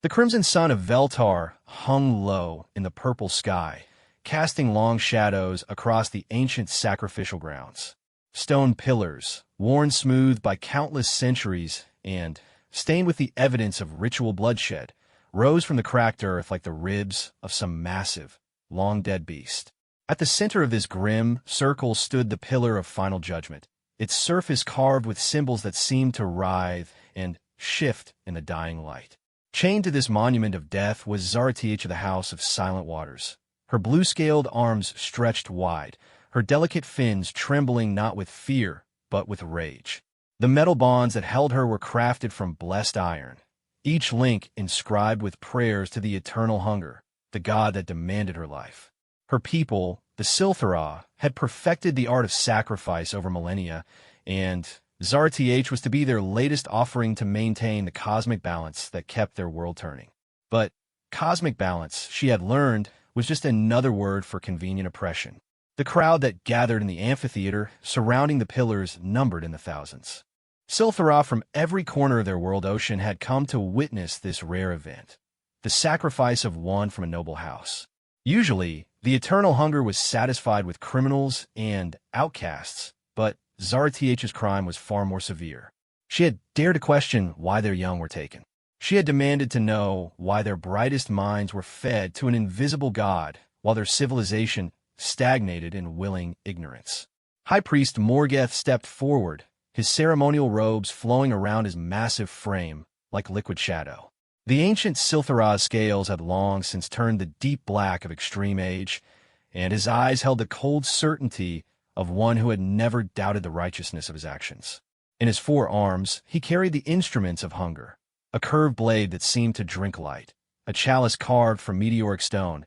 The crimson sun of Veltar hung low in the purple sky, casting long shadows across the ancient sacrificial grounds. Stone pillars, worn smooth by countless centuries and stained with the evidence of ritual bloodshed, rose from the cracked earth like the ribs of some massive, long-dead beast. At the center of this grim circle stood the Pillar of Final Judgment, its surface carved with symbols that seemed to writhe and shift in the dying light. Chained to this monument of death was Zarth of the House of Silent Waters, her blue-scaled arms stretched wide, her delicate fins trembling not with fear, but with rage. The metal bonds that held her were crafted from blessed iron, each link inscribed with prayers to the eternal hunger, the god that demanded her life. Her people, the Silthara, had perfected the art of sacrifice over millennia, and Zarth was to be their latest offering to maintain the cosmic balance that kept their world turning. But cosmic balance, she had learned, was just another word for convenient oppression. The crowd that gathered in the amphitheater surrounding the pillars numbered in the thousands. Silthara from every corner of their world ocean had come to witness this rare event, the sacrifice of one from a noble house. Usually, the eternal hunger was satisfied with criminals and outcasts, but Zarth's crime was far more severe. She had dared to question why their young were taken. She had demanded to know why their brightest minds were fed to an invisible god, while their civilization stagnated in willing ignorance. High Priest Morgeth stepped forward, his ceremonial robes flowing around his massive frame like liquid shadow. The ancient Silthara's scales had long since turned the deep black of extreme age, and his eyes held the cold certainty of one who had never doubted the righteousness of his actions. In his forearms, he carried the instruments of hunger, a curved blade that seemed to drink light, a chalice carved from meteoric stone,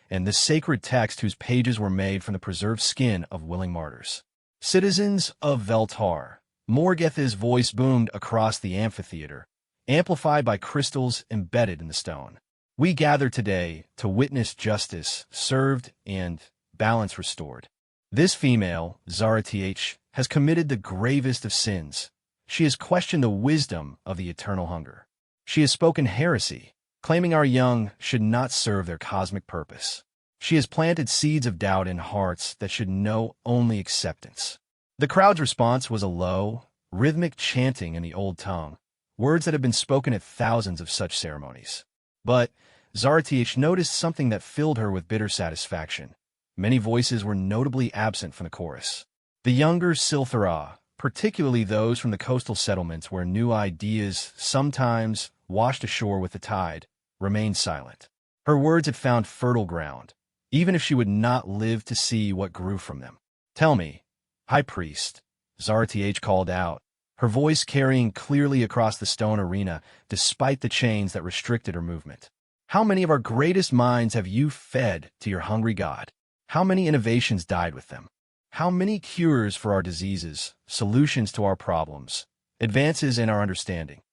and the sacred text whose pages were made from the preserved skin of willing martyrs. Citizens of Veltar, Morgeth's voice boomed across the amphitheater, amplified by crystals embedded in the stone. We gather today to witness justice served and balance restored. This female, Zarth, has committed the gravest of sins. She has questioned the wisdom of the eternal hunger. She has spoken heresy, claiming our young should not serve their cosmic purpose. She has planted seeds of doubt in hearts that should know only acceptance. The crowd's response was a low, rhythmic chanting in the old tongue, words that have been spoken at thousands of such ceremonies. But Zarth noticed something that filled her with bitter satisfaction. Many voices were notably absent from the chorus. The younger Silthara, particularly those from the coastal settlements where new ideas sometimes washed ashore with the tide, remained silent. Her words had found fertile ground, even if she would not live to see what grew from them. "Tell me, High Priest," Zarth called out, her voice carrying clearly across the stone arena despite the chains that restricted her movement. "How many of our greatest minds have you fed to your hungry god? How many innovations died with them? How many cures for our diseases, solutions to our problems, advances in our understanding?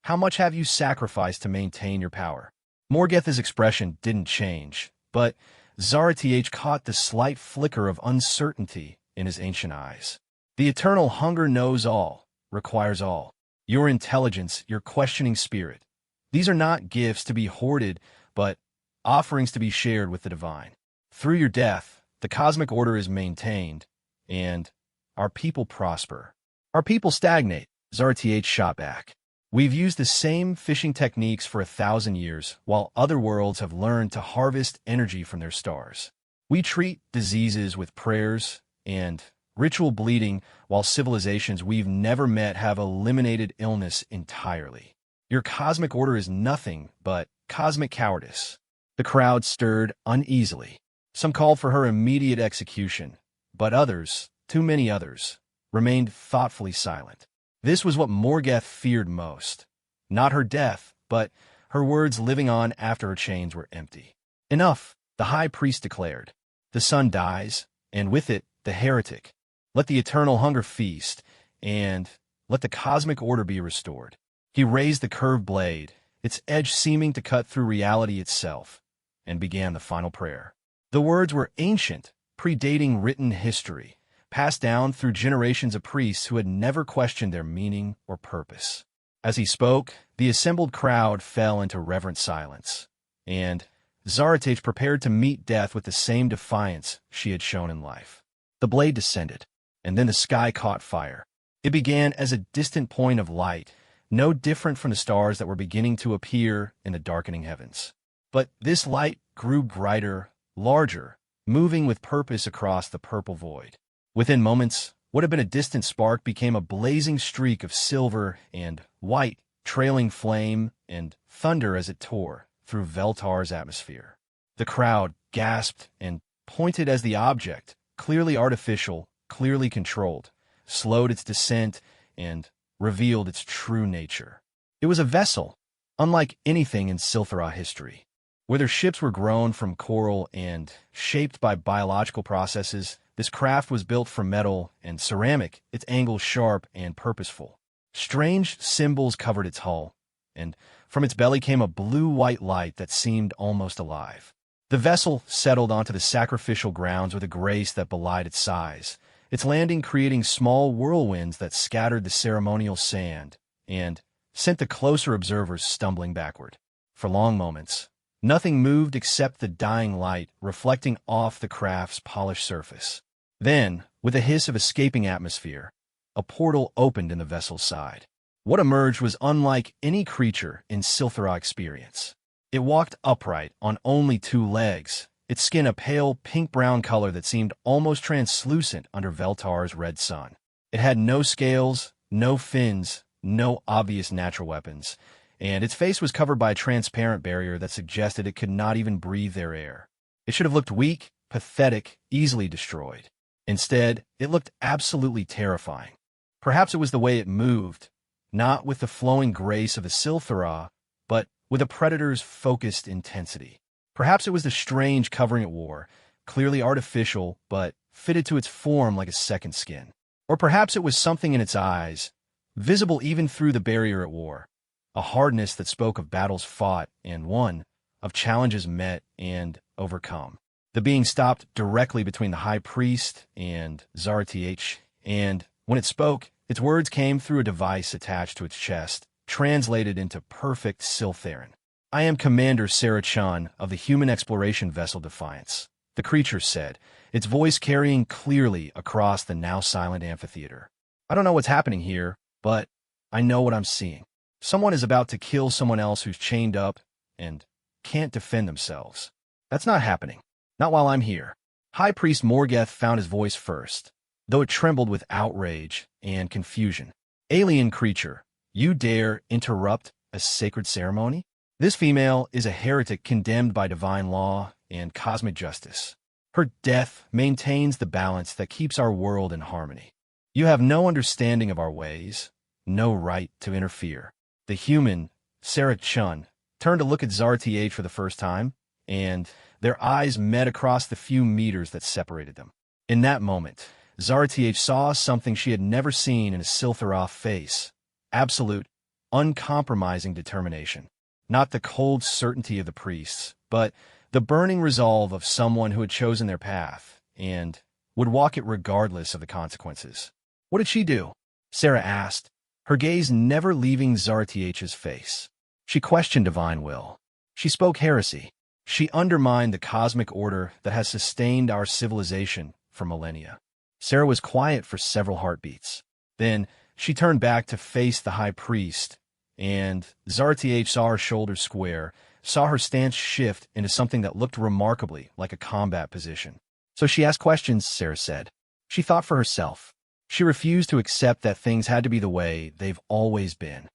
How much have you sacrificed to maintain your power?" Morgeth's expression didn't change, but Zarth caught the slight flicker of uncertainty in his ancient eyes. The eternal hunger knows all, requires all. Your intelligence, your questioning spirit. These are not gifts to be hoarded, but offerings to be shared with the divine. Through your death, the cosmic order is maintained, and our people prosper. Our people stagnate, Zarth shot back. We've used the same fishing techniques for 1,000 years, while other worlds have learned to harvest energy from their stars. We treat diseases with prayers and ritual bleeding, while civilizations we've never met have eliminated illness entirely. Your cosmic order is nothing but cosmic cowardice. The crowd stirred uneasily. Some called for her immediate execution, but others, too many others, remained thoughtfully silent. This was what Morgeth feared most. Not her death, but her words living on after her chains were empty. "Enough," the high priest declared. "The sun dies, and with it, the heretic. Let the eternal hunger feast, and let the cosmic order be restored." He raised the curved blade, its edge seeming to cut through reality itself, and began the final prayer. The words were ancient, predating written history, passed down through generations of priests who had never questioned their meaning or purpose. As he spoke, the assembled crowd fell into reverent silence, and Zaratich prepared to meet death with the same defiance she had shown in life. The blade descended, and then the sky caught fire. It began as a distant point of light, no different from the stars that were beginning to appear in the darkening heavens. But this light grew brighter, larger, moving with purpose across the purple void. Within moments, what had been a distant spark became a blazing streak of silver and white, trailing flame and thunder as it tore through Veltar's atmosphere. The crowd gasped and pointed as the object, clearly artificial, clearly controlled, slowed its descent and revealed its true nature. It was a vessel, unlike anything in Silthara history. Whether ships were grown from coral and shaped by biological processes, this craft was built from metal and ceramic, its angles sharp and purposeful. Strange symbols covered its hull, and from its belly came a blue-white light that seemed almost alive. The vessel settled onto the sacrificial grounds with a grace that belied its size, its landing creating small whirlwinds that scattered the ceremonial sand and sent the closer observers stumbling backward. For long moments, nothing moved except the dying light reflecting off the craft's polished surface. Then, with a hiss of escaping atmosphere, a portal opened in the vessel's side. What emerged was unlike any creature in Silthara experience. It walked upright on only two legs, its skin a pale pink-brown color that seemed almost translucent under Veltar's red sun. It had no scales, no fins, no obvious natural weapons, and its face was covered by a transparent barrier that suggested it could not even breathe their air. It should have looked weak, pathetic, easily destroyed. Instead, it looked absolutely terrifying. Perhaps it was the way it moved, not with the flowing grace of a Silthara, but with a predator's focused intensity. Perhaps it was the strange covering it wore, clearly artificial, but fitted to its form like a second skin. Or perhaps it was something in its eyes, visible even through the barrier it wore, a hardness that spoke of battles fought and won, of challenges met and overcome. The being stopped directly between the high priest and Zaratich, and when it spoke, its words came through a device attached to its chest, translated into perfect Siltharan. "I am Commander Sarah Chun of the human exploration vessel Defiance," the creature said, its voice carrying clearly across the now-silent amphitheater. "I don't know what's happening here, but I know what I'm seeing. Someone is about to kill someone else who's chained up and can't defend themselves. That's not happening. Not while I'm here." High Priest Morgeth found his voice first, though it trembled with outrage and confusion. "Alien creature, you dare interrupt a sacred ceremony? This female is a heretic condemned by divine law and cosmic justice. Her death maintains the balance that keeps our world in harmony. You have no understanding of our ways, no right to interfere." The human, Sarah Chun, turned to look at Zaratich for the first time, and their eyes met across the few meters that separated them. In that moment, Zaratich saw something she had never seen in a Silthara face: absolute, uncompromising determination. Not the cold certainty of the priests, but the burning resolve of someone who had chosen their path and would walk it regardless of the consequences. "What did she do?" Sarah asked, her gaze never leaving Zaratich's face. She questioned divine will. She spoke heresy. She undermined the cosmic order that has sustained our civilization for millennia. Sarah was quiet for several heartbeats. Then she turned back to face the high priest, and Zaratich saw her shoulders square, saw her stance shift into something that looked remarkably like a combat position. "So she asked questions," Sarah said. She thought for herself. She refused to accept that things had to be the way they've always been.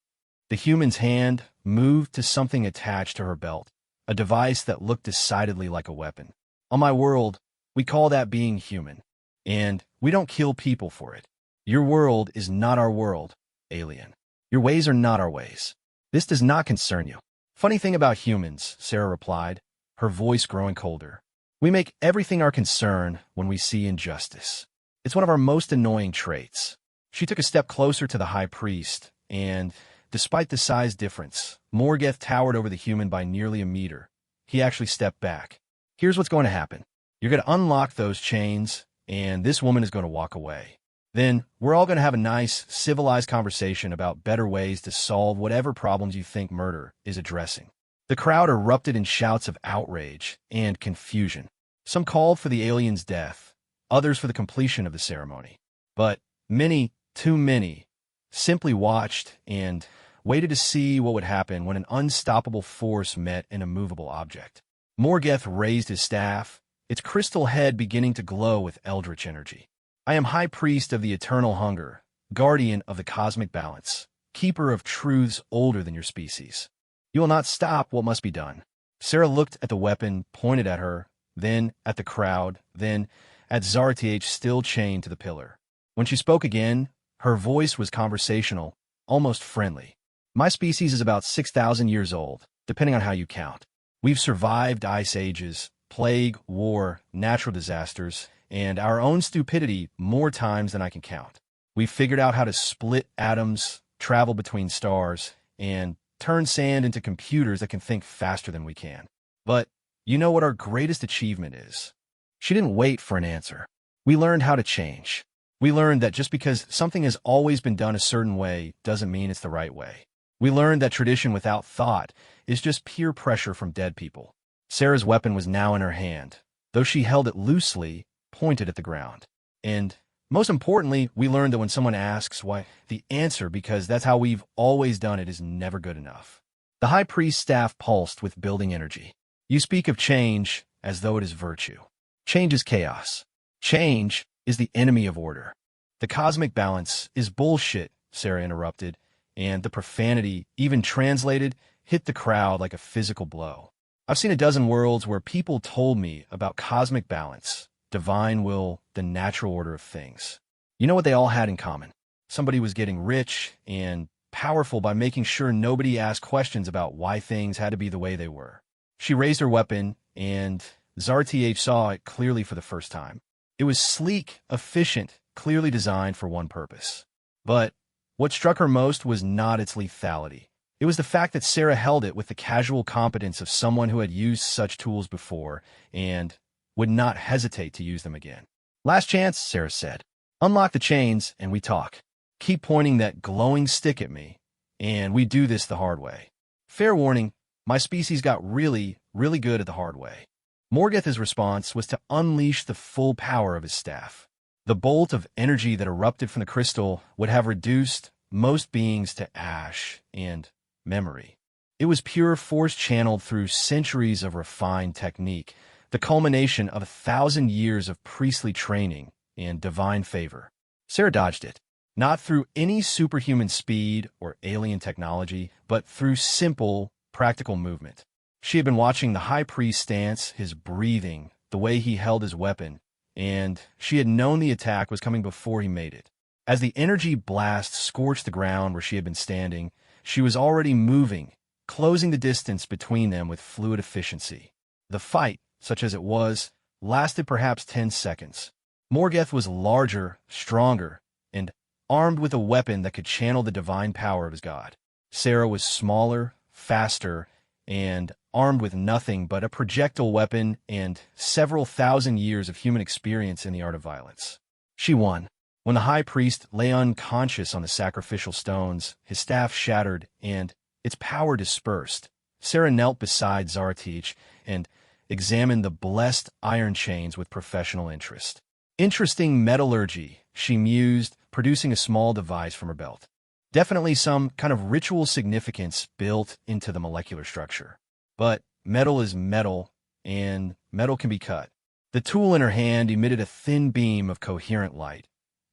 The human's hand moved to something attached to her belt, a device that looked decidedly like a weapon. "On my world, we call that being human, and we don't kill people for it. Your world is not our world, alien. Your ways are not our ways. This does not concern you." "Funny thing about humans," Sarah replied, her voice growing colder. "We make everything our concern when we see injustice. It's one of our most annoying traits." She took a step closer to the high priest, and despite the size difference, Morgeth towered over the human by nearly a meter. He actually stepped back. "Here's what's going to happen. You're going to unlock those chains, and this woman is going to walk away. Then we're all going to have a nice, civilized conversation about better ways to solve whatever problems you think murder is addressing. The crowd erupted in shouts of outrage and confusion. Some called for the alien's death, others for the completion of the ceremony. But many, too many, simply watched and waited to see what would happen when an unstoppable force met an immovable object. Morgeth raised his staff, its crystal head beginning to glow with eldritch energy. I am High Priest of the Eternal Hunger, Guardian of the Cosmic Balance, Keeper of truths older than your species. You will not stop what must be done. Sarah looked at the weapon pointed at her, then at the crowd, then at Zarth still chained to the pillar. When she spoke again, her voice was conversational, almost friendly. My species is about 6,000 years old, depending on how you count. We've survived ice ages, plague, war, natural disasters, and our own stupidity more times than I can count. We've figured out how to split atoms, travel between stars, and turn sand into computers that can think faster than we can. But you know what our greatest achievement is? She didn't wait for an answer. We learned how to change. We learned that just because something has always been done a certain way doesn't mean it's the right way. We learned that tradition without thought is just peer pressure from dead people. Sarah's weapon was now in her hand, though she held it loosely, pointed at the ground. And most importantly, we learned that when someone asks why, the answer, because that's how we've always done it, is never good enough. The High Priest's staff pulsed with building energy. You speak of change as though it is virtue. Change is chaos. Change is the enemy of order. The cosmic balance is bullshit, Sarah interrupted, and the profanity, even translated, hit the crowd like a physical blow. I've seen a dozen worlds where people told me about cosmic balance, divine will, the natural order of things. You know what they all had in common? Somebody was getting rich and powerful by making sure nobody asked questions about why things had to be the way they were. She raised her weapon, and Zarth saw it clearly for the first time. It was sleek, efficient, clearly designed for one purpose. But what struck her most was not its lethality. It was the fact that Sarah held it with the casual competence of someone who had used such tools before and would not hesitate to use them again. Last chance, Sarah said. Unlock the chains and we talk. Keep pointing that glowing stick at me, and we do this the hard way. Fair warning, my species got really, really good at the hard way. Morgeth's response was to unleash the full power of his staff. The bolt of energy that erupted from the crystal would have reduced most beings to ash and memory. It was pure force channeled through centuries of refined technique, the culmination of 1,000 years of priestly training and divine favor. Sarah dodged it, not through any superhuman speed or alien technology, but through simple, practical movement. She had been watching the High Priest's stance, his breathing, the way he held his weapon, and she had known the attack was coming before he made it. As the energy blast scorched the ground where she had been standing, she was already moving, closing the distance between them with fluid efficiency. The fight, such as it was, lasted perhaps 10 seconds. Morgeth was larger, stronger, and armed with a weapon that could channel the divine power of his god. Sarah was smaller, faster, and armed with nothing but a projectile weapon and several thousand years of human experience in the art of violence. She won. When the High Priest lay unconscious on the sacrificial stones, his staff shattered and its power dispersed. Sarah knelt beside Zarth and examined the blessed iron chains with professional interest. Interesting metallurgy, she mused, producing a small device from her belt. Definitely some kind of ritual significance built into the molecular structure. But metal is metal, and metal can be cut. The tool in her hand emitted a thin beam of coherent light,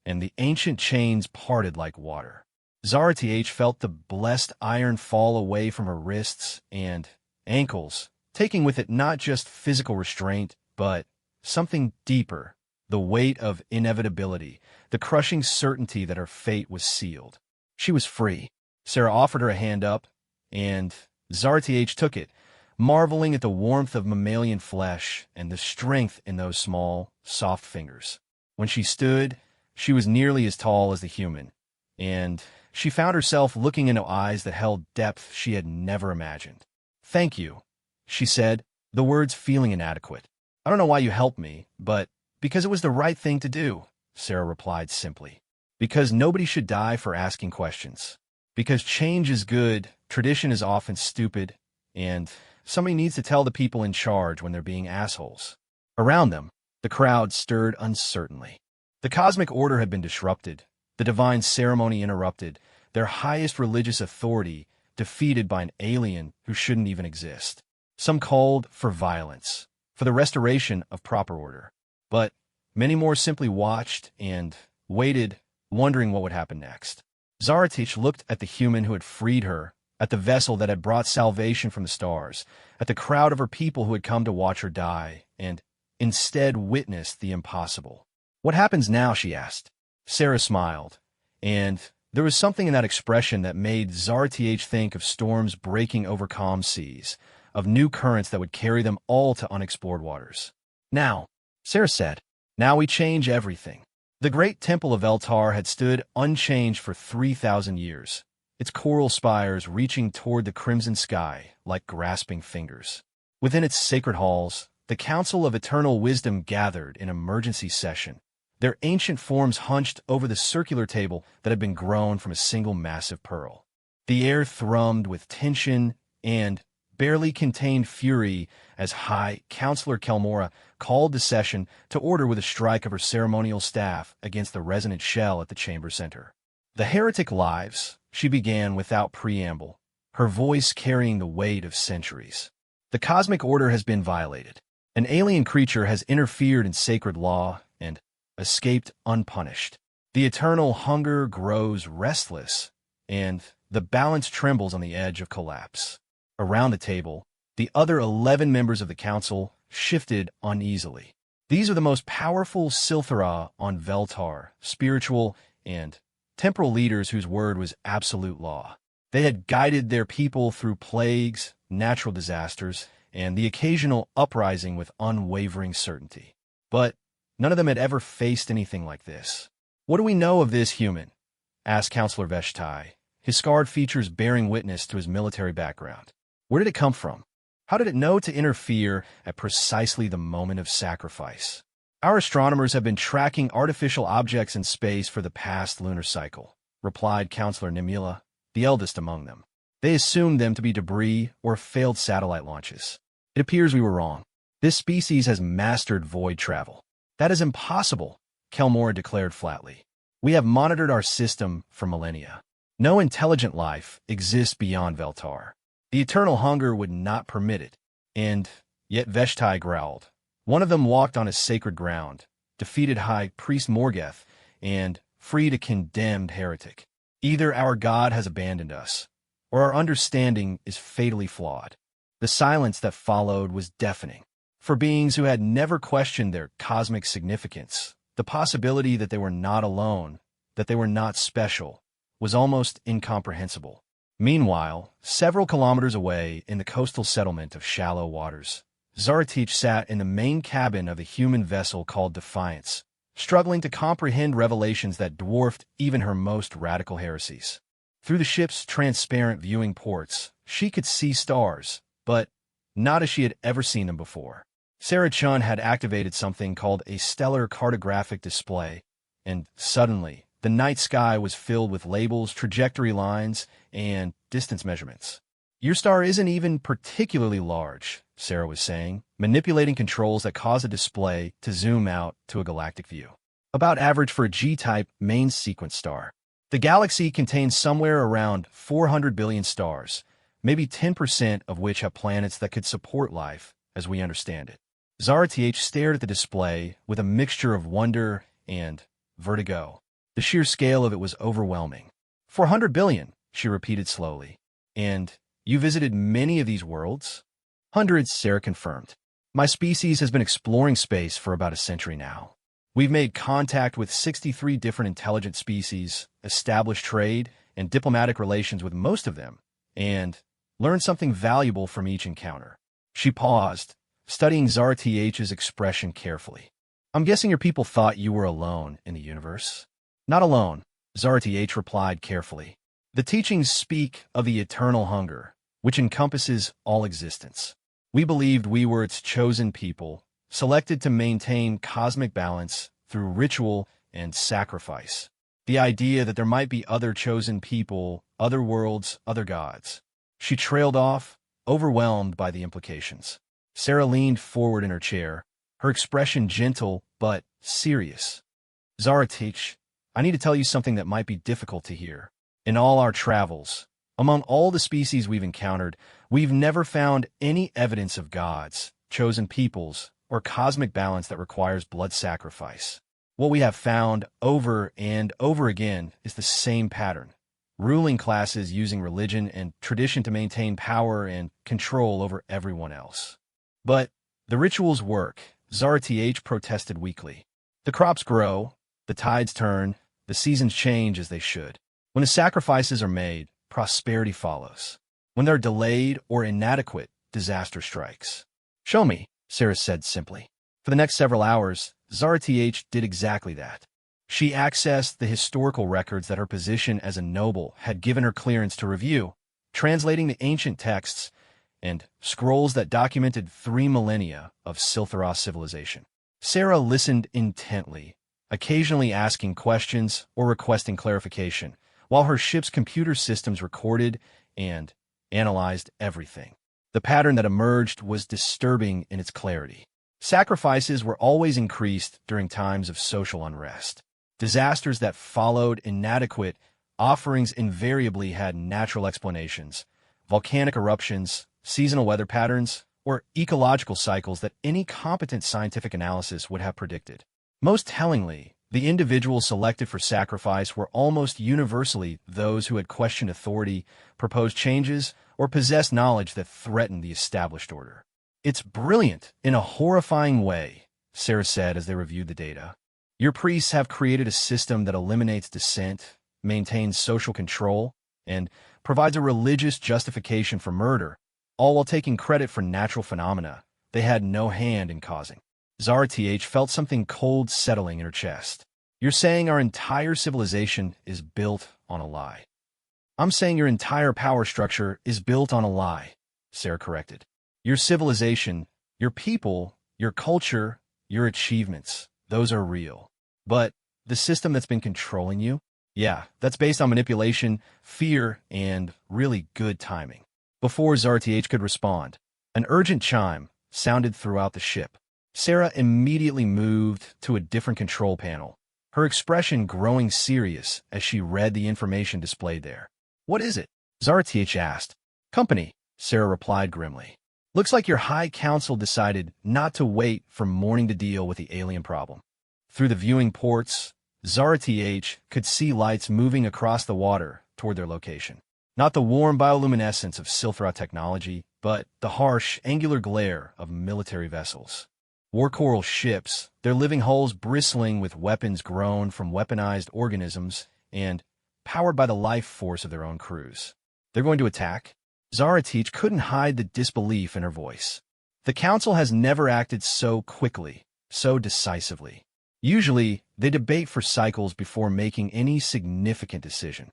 and the ancient chains parted like water. Zarth felt the blessed iron fall away from her wrists and ankles, taking with it not just physical restraint, but something deeper, the weight of inevitability, the crushing certainty that her fate was sealed. She was free. Sarah offered her a hand up, and Zarth took it, marveling at the warmth of mammalian flesh and the strength in those small, soft fingers. When she stood, she was nearly as tall as the human, and she found herself looking into eyes that held depth she had never imagined. "Thank you," she said, the words feeling inadequate. "I don't know why you helped me, but because it was the right thing to do," Sarah replied simply. Because nobody should die for asking questions. Because change is good, tradition is often stupid, and somebody needs to tell the people in charge when they're being assholes. Around them, the crowd stirred uncertainly. The cosmic order had been disrupted, the divine ceremony interrupted, their highest religious authority defeated by an alien who shouldn't even exist. Some called for violence, for the restoration of proper order. But many more simply watched and waited, wondering what would happen next. Zaratich looked at the human who had freed her, at the vessel that had brought salvation from the stars, at the crowd of her people who had come to watch her die, and instead witnessed the impossible. "What happens now?" she asked. Sarah smiled, and there was something in that expression that made Zaratich think of storms breaking over calm seas, of new currents that would carry them all to unexplored waters. "Now," Sarah said, "now we change everything." The great temple of Eltar had stood unchanged for 3,000 years, its coral spires reaching toward the crimson sky like grasping fingers. Within its sacred halls, the Council of Eternal Wisdom gathered in emergency session, their ancient forms hunched over the circular table that had been grown from a single massive pearl. The air thrummed with tension and barely contained fury as High Counselor Kelmora called the session to order with a strike of her ceremonial staff against the resonant shell at the chamber center. "The heretic lives," she began without preamble, her voice carrying the weight of centuries. "The cosmic order has been violated. An alien creature has interfered in sacred law and escaped unpunished. The eternal hunger grows restless, and the balance trembles on the edge of collapse." Around the table, the other 11 members of the council shifted uneasily. These are the most powerful Silthara on Veltar, spiritual and temporal leaders whose word was absolute law. They had guided their people through plagues, natural disasters, and the occasional uprising with unwavering certainty. But none of them had ever faced anything like this. "What do we know of this human?" asked Counselor Veshtai, his scarred features bearing witness to his military background. "Where did it come from? How did it know to interfere at precisely the moment of sacrifice?" "Our astronomers have been tracking artificial objects in space for the past lunar cycle," replied Counselor Nimula, the eldest among them. "They assumed them to be debris or failed satellite launches. It appears we were wrong. This species has mastered void travel." "That is impossible," Kelmora declared flatly. "We have monitored our system for millennia. No intelligent life exists beyond Veltar. The eternal hunger would not permit it." And yet Veshtai growled. "One of them walked on a sacred ground, defeated High Priest Morgeth, and freed a condemned heretic. Either our God has abandoned us, or our understanding is fatally flawed." The silence that followed was deafening. For beings who had never questioned their cosmic significance, the possibility that they were not alone, that they were not special, was almost incomprehensible. Meanwhile, several kilometers away in the coastal settlement of Shallow Waters, Zaratich sat in the main cabin of the human vessel called Defiance, struggling to comprehend revelations that dwarfed even her most radical heresies. Through the ship's transparent viewing ports, she could see stars, but not as she had ever seen them before. Sarah Chun had activated something called a stellar cartographic display, and suddenly, the night sky was filled with labels, trajectory lines, and distance measurements. "Your star isn't even particularly large," Sarah was saying, manipulating controls that caused the display to zoom out to a galactic view. "About average for a G-type main sequence star. The galaxy contains somewhere around 400 billion stars, maybe 10% of which have planets that could support life, as we understand it." Zaratich stared at the display with a mixture of wonder and vertigo. The sheer scale of it was overwhelming. 400 billion, she repeated slowly. "And you visited many of these worlds?" "Hundreds," Sarah confirmed. "My species has been exploring space for about a century now. We've made contact with 63 different intelligent species, established trade and diplomatic relations with most of them, and learned something valuable from each encounter." She paused, studying Zaratich's expression carefully. "I'm guessing your people thought you were alone in the universe?" "Not alone," Zaratich replied carefully. "The teachings speak of the eternal hunger, which encompasses all existence. We believed we were its chosen people, selected to maintain cosmic balance through ritual and sacrifice. The idea that there might be other chosen people, other worlds, other gods. She trailed off, overwhelmed by the implications. Sarah leaned forward in her chair, her expression gentle but serious. Zaratich, I need to tell you something that might be difficult to hear. In all our travels, among all the species we've encountered, we've never found any evidence of gods, chosen peoples, or cosmic balance that requires blood sacrifice. What we have found over and over again is the same pattern. Ruling classes using religion and tradition to maintain power and control over everyone else. But the rituals work, Zaratich protested weakly. The crops grow, the tides turn, the seasons change as they should. When the sacrifices are made, prosperity follows. When they're delayed or inadequate, disaster strikes. Show me, Sarah said simply. For the next several hours, Zaratich did exactly that. She accessed the historical records that her position as a noble had given her clearance to review, translating the ancient texts and scrolls that documented 3 millennia of Siltharos civilization. Sarah listened intently, occasionally asking questions or requesting clarification, while her ship's computer systems recorded and analyzed everything. The pattern that emerged was disturbing in its clarity. Sacrifices were always increased during times of social unrest. Disasters that followed inadequate offerings invariably had natural explanations, volcanic eruptions, seasonal weather patterns, or ecological cycles that any competent scientific analysis would have predicted. Most tellingly, the individuals selected for sacrifice were almost universally those who had questioned authority, proposed changes, or possessed knowledge that threatened the established order. It's brilliant in a horrifying way, Sarah said as they reviewed the data. Your priests have created a system that eliminates dissent, maintains social control, and provides a religious justification for murder, all while taking credit for natural phenomena they had no hand in causing. Zaratich felt something cold settling in her chest. You're saying our entire civilization is built on a lie. I'm saying your entire power structure is built on a lie, Sarah corrected. Your civilization, your people, your culture, your achievements, those are real. But the system that's been controlling you? Yeah, that's based on manipulation, fear, and really good timing. Before Zaratich could respond, an urgent chime sounded throughout the ship. Sarah immediately moved to a different control panel, her expression growing serious as she read the information displayed there. What is it? Zaratich asked. Company, Sarah replied grimly. Looks like your High Council decided not to wait for morning to deal with the alien problem. Through the viewing ports, Zaratich could see lights moving across the water toward their location. Not the warm bioluminescence of Silthra technology, but the harsh, angular glare of military vessels. War coral ships, their living hulls bristling with weapons grown from weaponized organisms and powered by the life force of their own crews. They're going to attack? Zaratich couldn't hide the disbelief in her voice. The Council has never acted so quickly, so decisively. Usually, they debate for cycles before making any significant decision.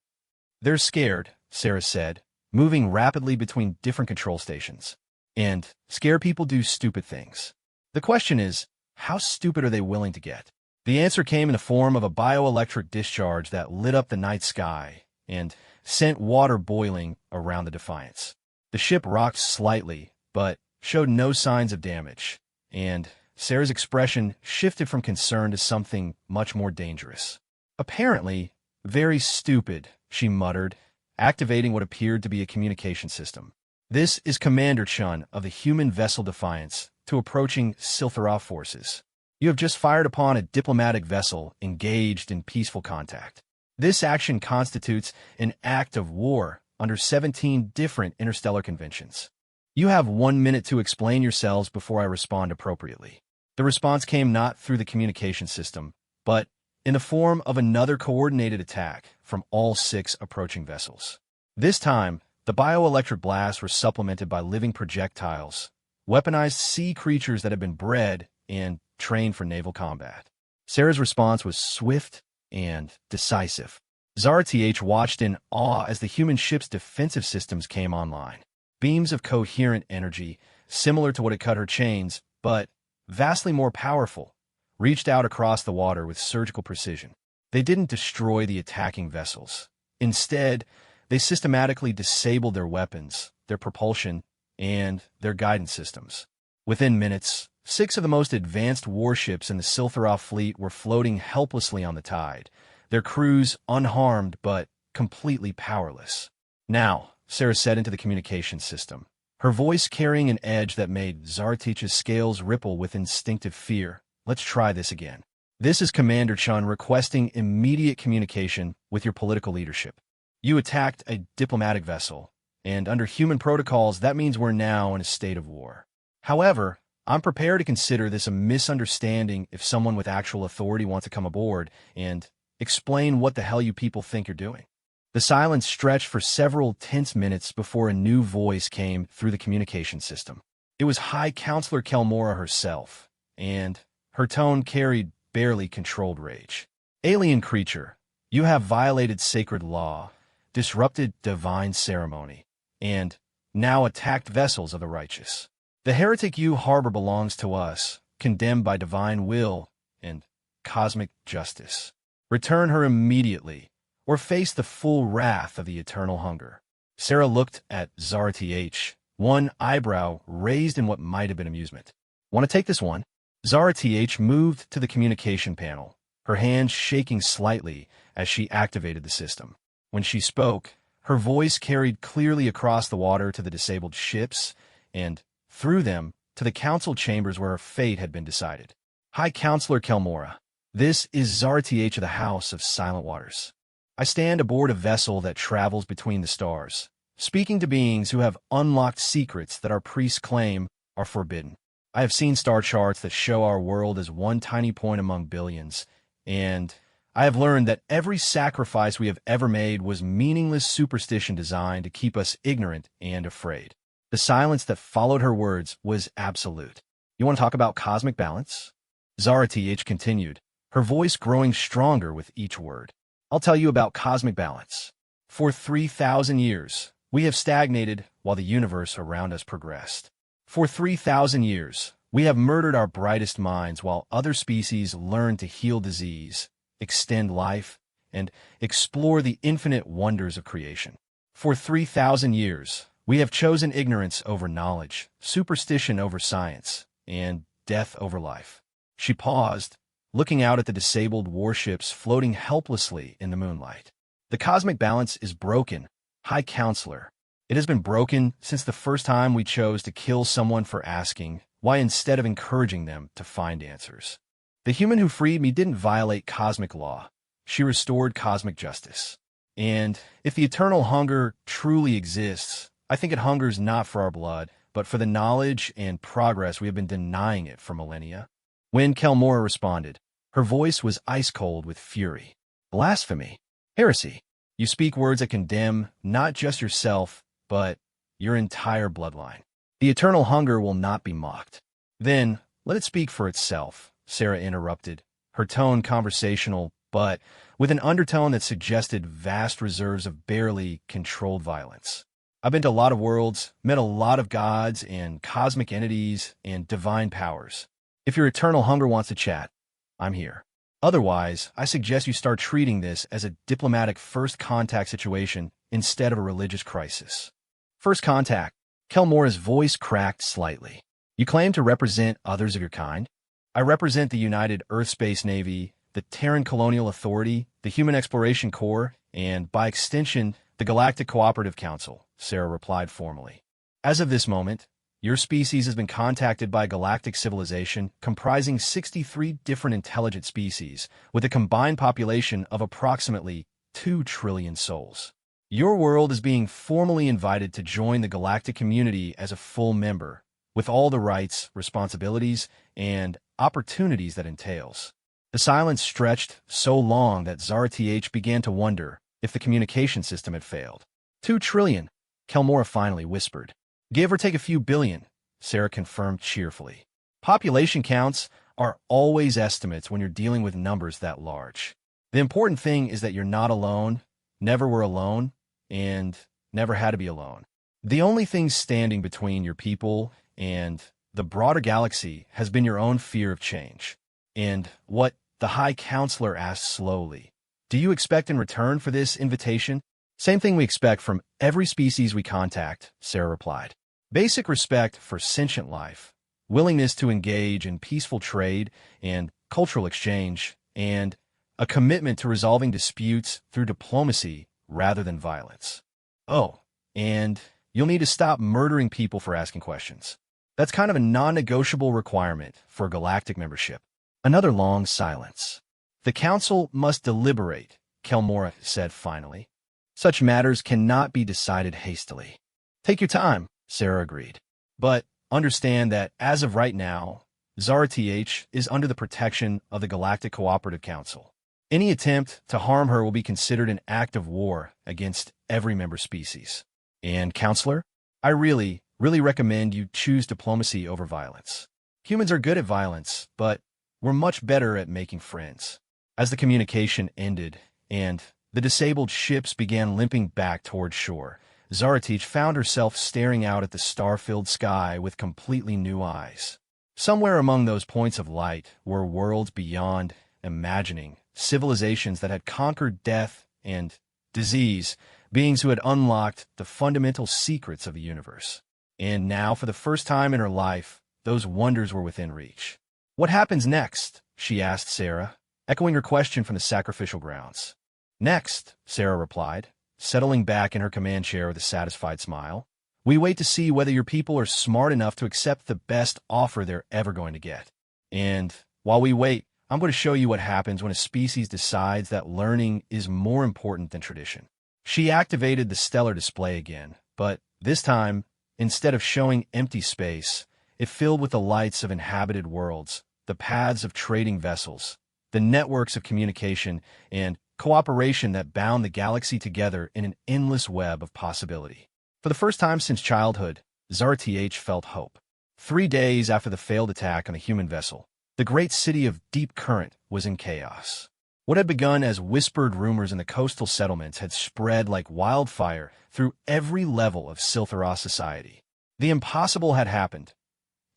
They're scared, Sarah said, moving rapidly between different control stations. And scared people do stupid things. The question is, how stupid are they willing to get? The answer came in the form of a bioelectric discharge that lit up the night sky and sent water boiling around the Defiance. The ship rocked slightly, but showed no signs of damage, and Sarah's expression shifted from concern to something much more dangerous. Apparently, very stupid, she muttered, activating what appeared to be a communication system. This is Commander Chun of the human vessel Defiance to approaching Silthara forces. You have just fired upon a diplomatic vessel engaged in peaceful contact. This action constitutes an act of war under 17 different interstellar conventions. You have 1 minute to explain yourselves before I respond appropriately. The response came not through the communication system, but in the form of another coordinated attack from all 6 approaching vessels. This time, the bioelectric blasts were supplemented by living projectiles, weaponized sea creatures that had been bred and trained for naval combat. Sarah's response was swift and decisive. Zaratich watched in awe as the human ship's defensive systems came online. Beams of coherent energy, similar to what had cut her chains, but vastly more powerful, reached out across the water with surgical precision. They didn't destroy the attacking vessels. Instead, they systematically disabled their weapons, their propulsion, and their guidance systems. Within minutes, 6 of the most advanced warships in the Siltharov fleet were floating helplessly on the tide, their crews unharmed but completely powerless. "Now," Sarah said into the communication system, her voice carrying an edge that made Zartich's scales ripple with instinctive fear. "Let's try this again. This is Commander Chun requesting immediate communication with your political leadership. You attacked a diplomatic vessel, and under human protocols, that means we're now in a state of war. However, I'm prepared to consider this a misunderstanding if someone with actual authority wants to come aboard and explain what the hell you people think you're doing." The silence stretched for several tense minutes before a new voice came through the communication system. It was High Counselor Kelmora herself, and her tone carried barely controlled rage. "Alien creature, you have violated sacred law, disrupted divine ceremony, and now attacked vessels of the righteous. The heretic you harbor belongs to us, condemned by divine will and cosmic justice. Return her immediately, or face the full wrath of the eternal hunger." Sarah looked at Zarth, one eyebrow raised in what might have been amusement. "Want to take this one?" Zarth moved to the communication panel, her hands shaking slightly as she activated the system. When she spoke, her voice carried clearly across the water to the disabled ships and through them to the council chambers where her fate had been decided. "High Counselor Kelmora, this is Zarth of the House of Silent Waters. I stand aboard a vessel that travels between the stars, speaking to beings who have unlocked secrets that our priests claim are forbidden. I have seen star charts that show our world as one tiny point among billions, and I have learned that every sacrifice we have ever made was meaningless superstition designed to keep us ignorant and afraid." The silence that followed her words was absolute. "You want to talk about cosmic balance?" Zarth continued, her voice growing stronger with each word. "I'll tell you about cosmic balance. For 3,000 years, we have stagnated while the universe around us progressed. For 3,000 years, we have murdered our brightest minds while other species learn to heal disease, extend life, and explore the infinite wonders of creation. For 3,000 years, we have chosen ignorance over knowledge, superstition over science, and death over life." She paused, looking out at the disabled warships floating helplessly in the moonlight. "The cosmic balance is broken, High Counselor. It has been broken since the first time we chose to kill someone for asking why instead of encouraging them to find answers. The human who freed me didn't violate cosmic law. She restored cosmic justice. And if the eternal hunger truly exists, I think it hungers not for our blood, but for the knowledge and progress we have been denying it for millennia." When Kelmora responded, her voice was ice-cold with fury. "Blasphemy! Heresy! You speak words that condemn not just yourself, but your entire bloodline. The eternal hunger will not be mocked." "Then let it speak for itself," Sarah interrupted, her tone conversational, but with an undertone that suggested vast reserves of barely controlled violence. "I've been to a lot of worlds, met a lot of gods and cosmic entities and divine powers. If your eternal hunger wants to chat, I'm here. Otherwise, I suggest you start treating this as a diplomatic first contact situation instead of a religious crisis." "First contact." Kelmora's voice cracked slightly. "You claim to represent others of your kind?" "I represent the United Earth Space Navy, the Terran Colonial Authority, the Human Exploration Corps, and, by extension, the Galactic Cooperative Council," Sarah replied formally. "As of this moment, your species has been contacted by a galactic civilization comprising 63 different intelligent species, with a combined population of approximately 2 trillion souls. Your world is being formally invited to join the galactic community as a full member, with all the rights, responsibilities, and opportunities that entails." The silence stretched so long that Zarth began to wonder if the communication system had failed. 2 trillion, Kelmora finally whispered. "Give or take a few billion," Sarah confirmed cheerfully. "Population counts are always estimates when you're dealing with numbers that large. The important thing is that you're not alone, never were alone, and never had to be alone. The only thing standing between your people and the broader galaxy has been your own fear of change." And what the High Counselor asked slowly, Do you expect in return for this invitation? Same thing we expect from every species we contact, Sarah replied. Basic respect for sentient life, willingness to engage in peaceful trade and cultural exchange, and a commitment to resolving disputes through diplomacy rather than violence. Oh, and you'll need to stop murdering people for asking questions. That's kind of a non-negotiable requirement for galactic membership. Another long silence. The Council must deliberate, Kelmora said finally. Such matters cannot be decided hastily. Take your time, Sarah agreed. But understand that as of right now, Zara-TH is under the protection of the Galactic Cooperative Council. Any attempt to harm her will be considered an act of war against every member species. And, Counselor, I really recommend you choose diplomacy over violence. Humans are good at violence, but we're much better at making friends. As the communication ended and the disabled ships began limping back toward shore, Zara-TH found herself staring out at the star-filled sky with completely new eyes. Somewhere among those points of light were worlds beyond imagining, civilizations that had conquered death and disease, beings who had unlocked the fundamental secrets of the universe. And now, for the first time in her life, those wonders were within reach. What happens next? She asked Sarah, echoing her question from the sacrificial grounds. Next, Sarah replied, settling back in her command chair with a satisfied smile. We wait to see whether your people are smart enough to accept the best offer they're ever going to get. And while we wait, I'm going to show you what happens when a species decides that learning is more important than tradition. She activated the stellar display again, but this time, instead of showing empty space, it filled with the lights of inhabited worlds, the paths of trading vessels, the networks of communication, and cooperation that bound the galaxy together in an endless web of possibility. For the first time since childhood, Zara-TH felt hope. 3 days after the failed attack on a human vessel, the great city of Deep Current was in chaos. What had begun as whispered rumors in the coastal settlements had spread like wildfire through every level of Silthara society. The impossible had happened.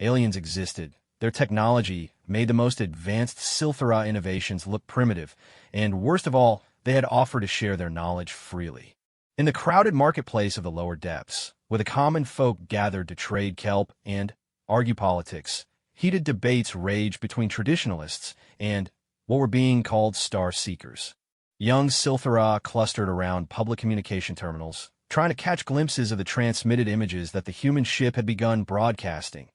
Aliens existed. Their technology made the most advanced Silthara innovations look primitive, and worst of all, they had offered to share their knowledge freely. In the crowded marketplace of the lower depths, where the common folk gathered to trade kelp and argue politics, heated debates raged between traditionalists and what were being called star seekers. Young Silthara clustered around public communication terminals, trying to catch glimpses of the transmitted images that the human ship had begun broadcasting.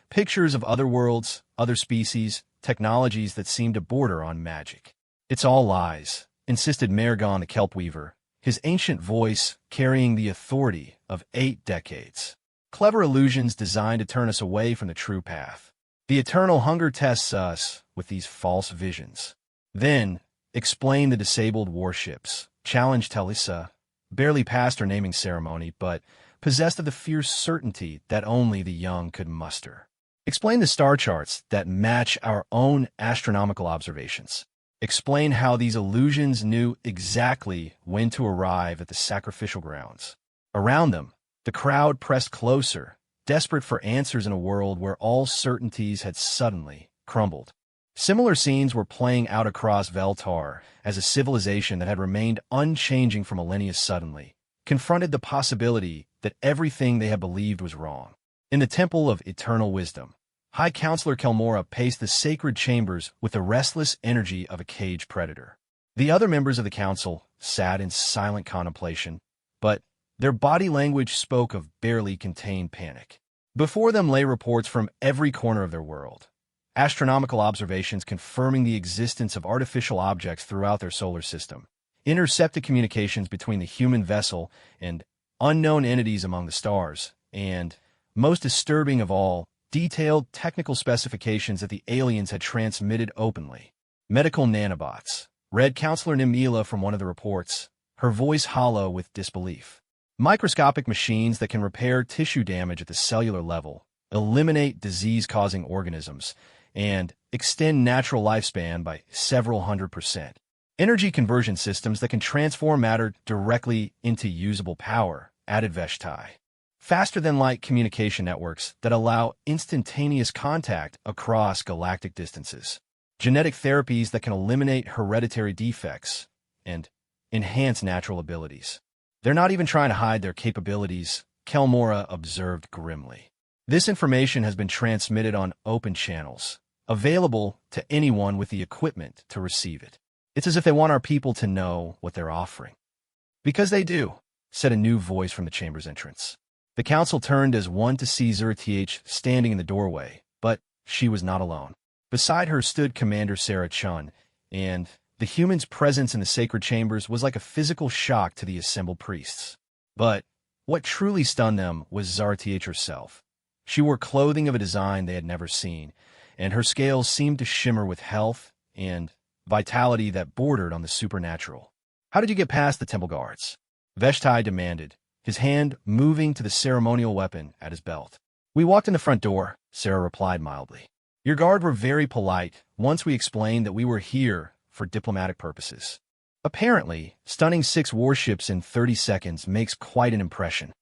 Pictures of other worlds, other species, technologies that seemed to border on magic. It's all lies, insisted Mergon the Kelp Weaver, his ancient voice carrying the authority of 8 decades. Clever illusions designed to turn us away from the true path. The eternal hunger tests us with these false visions. Then, explain the disabled warships, challenged Telissa, barely past her naming ceremony, but possessed of the fierce certainty that only the young could muster. Explain the star charts that match our own astronomical observations. Explain how these illusions knew exactly when to arrive at the sacrificial grounds. Around them, the crowd pressed closer, desperate for answers in a world where all certainties had suddenly crumbled. Similar scenes were playing out across Veltar as a civilization that had remained unchanging for millennia suddenly confronted the possibility that everything they had believed was wrong. In the Temple of Eternal Wisdom, High Counselor Kelmora paced the sacred chambers with the restless energy of a caged predator. The other members of the council sat in silent contemplation, but their body language spoke of barely contained panic. Before them lay reports from every corner of their world, astronomical observations confirming the existence of artificial objects throughout their solar system, intercepted communications between the human vessel and unknown entities among the stars, and, most disturbing of all, detailed technical specifications that the aliens had transmitted openly. Medical nanobots, read Counselor Nimila from one of the reports, her voice hollow with disbelief. Microscopic machines that can repair tissue damage at the cellular level, eliminate disease-causing organisms, and extend natural lifespan by several 100%. Energy conversion systems that can transform matter directly into usable power, added Veshtai. Faster-than-light communication networks that allow instantaneous contact across galactic distances. Genetic therapies that can eliminate hereditary defects. and enhance natural abilities. They're not even trying to hide their capabilities, Kelmora observed grimly. This information has been transmitted on open channels, available to anyone with the equipment to receive it. It's as if they want our people to know what they're offering. Because they do, said a new voice from the chamber's entrance. The council turned as one to see Zerth standing in the doorway, but she was not alone. Beside her stood Commander Sarah Chun, and the human's presence in the sacred chambers was like a physical shock to the assembled priests. But what truly stunned them was Zerth herself. She wore clothing of a design they had never seen, and her scales seemed to shimmer with health and vitality that bordered on the supernatural. "How did you get past the temple guards?" Veshtai demanded, his hand moving to the ceremonial weapon at his belt. "We walked in the front door," Sarah replied mildly. "Your guard were very polite once we explained that we were here for diplomatic purposes." Apparently, stunning 6 warships in 30 seconds makes quite an impression.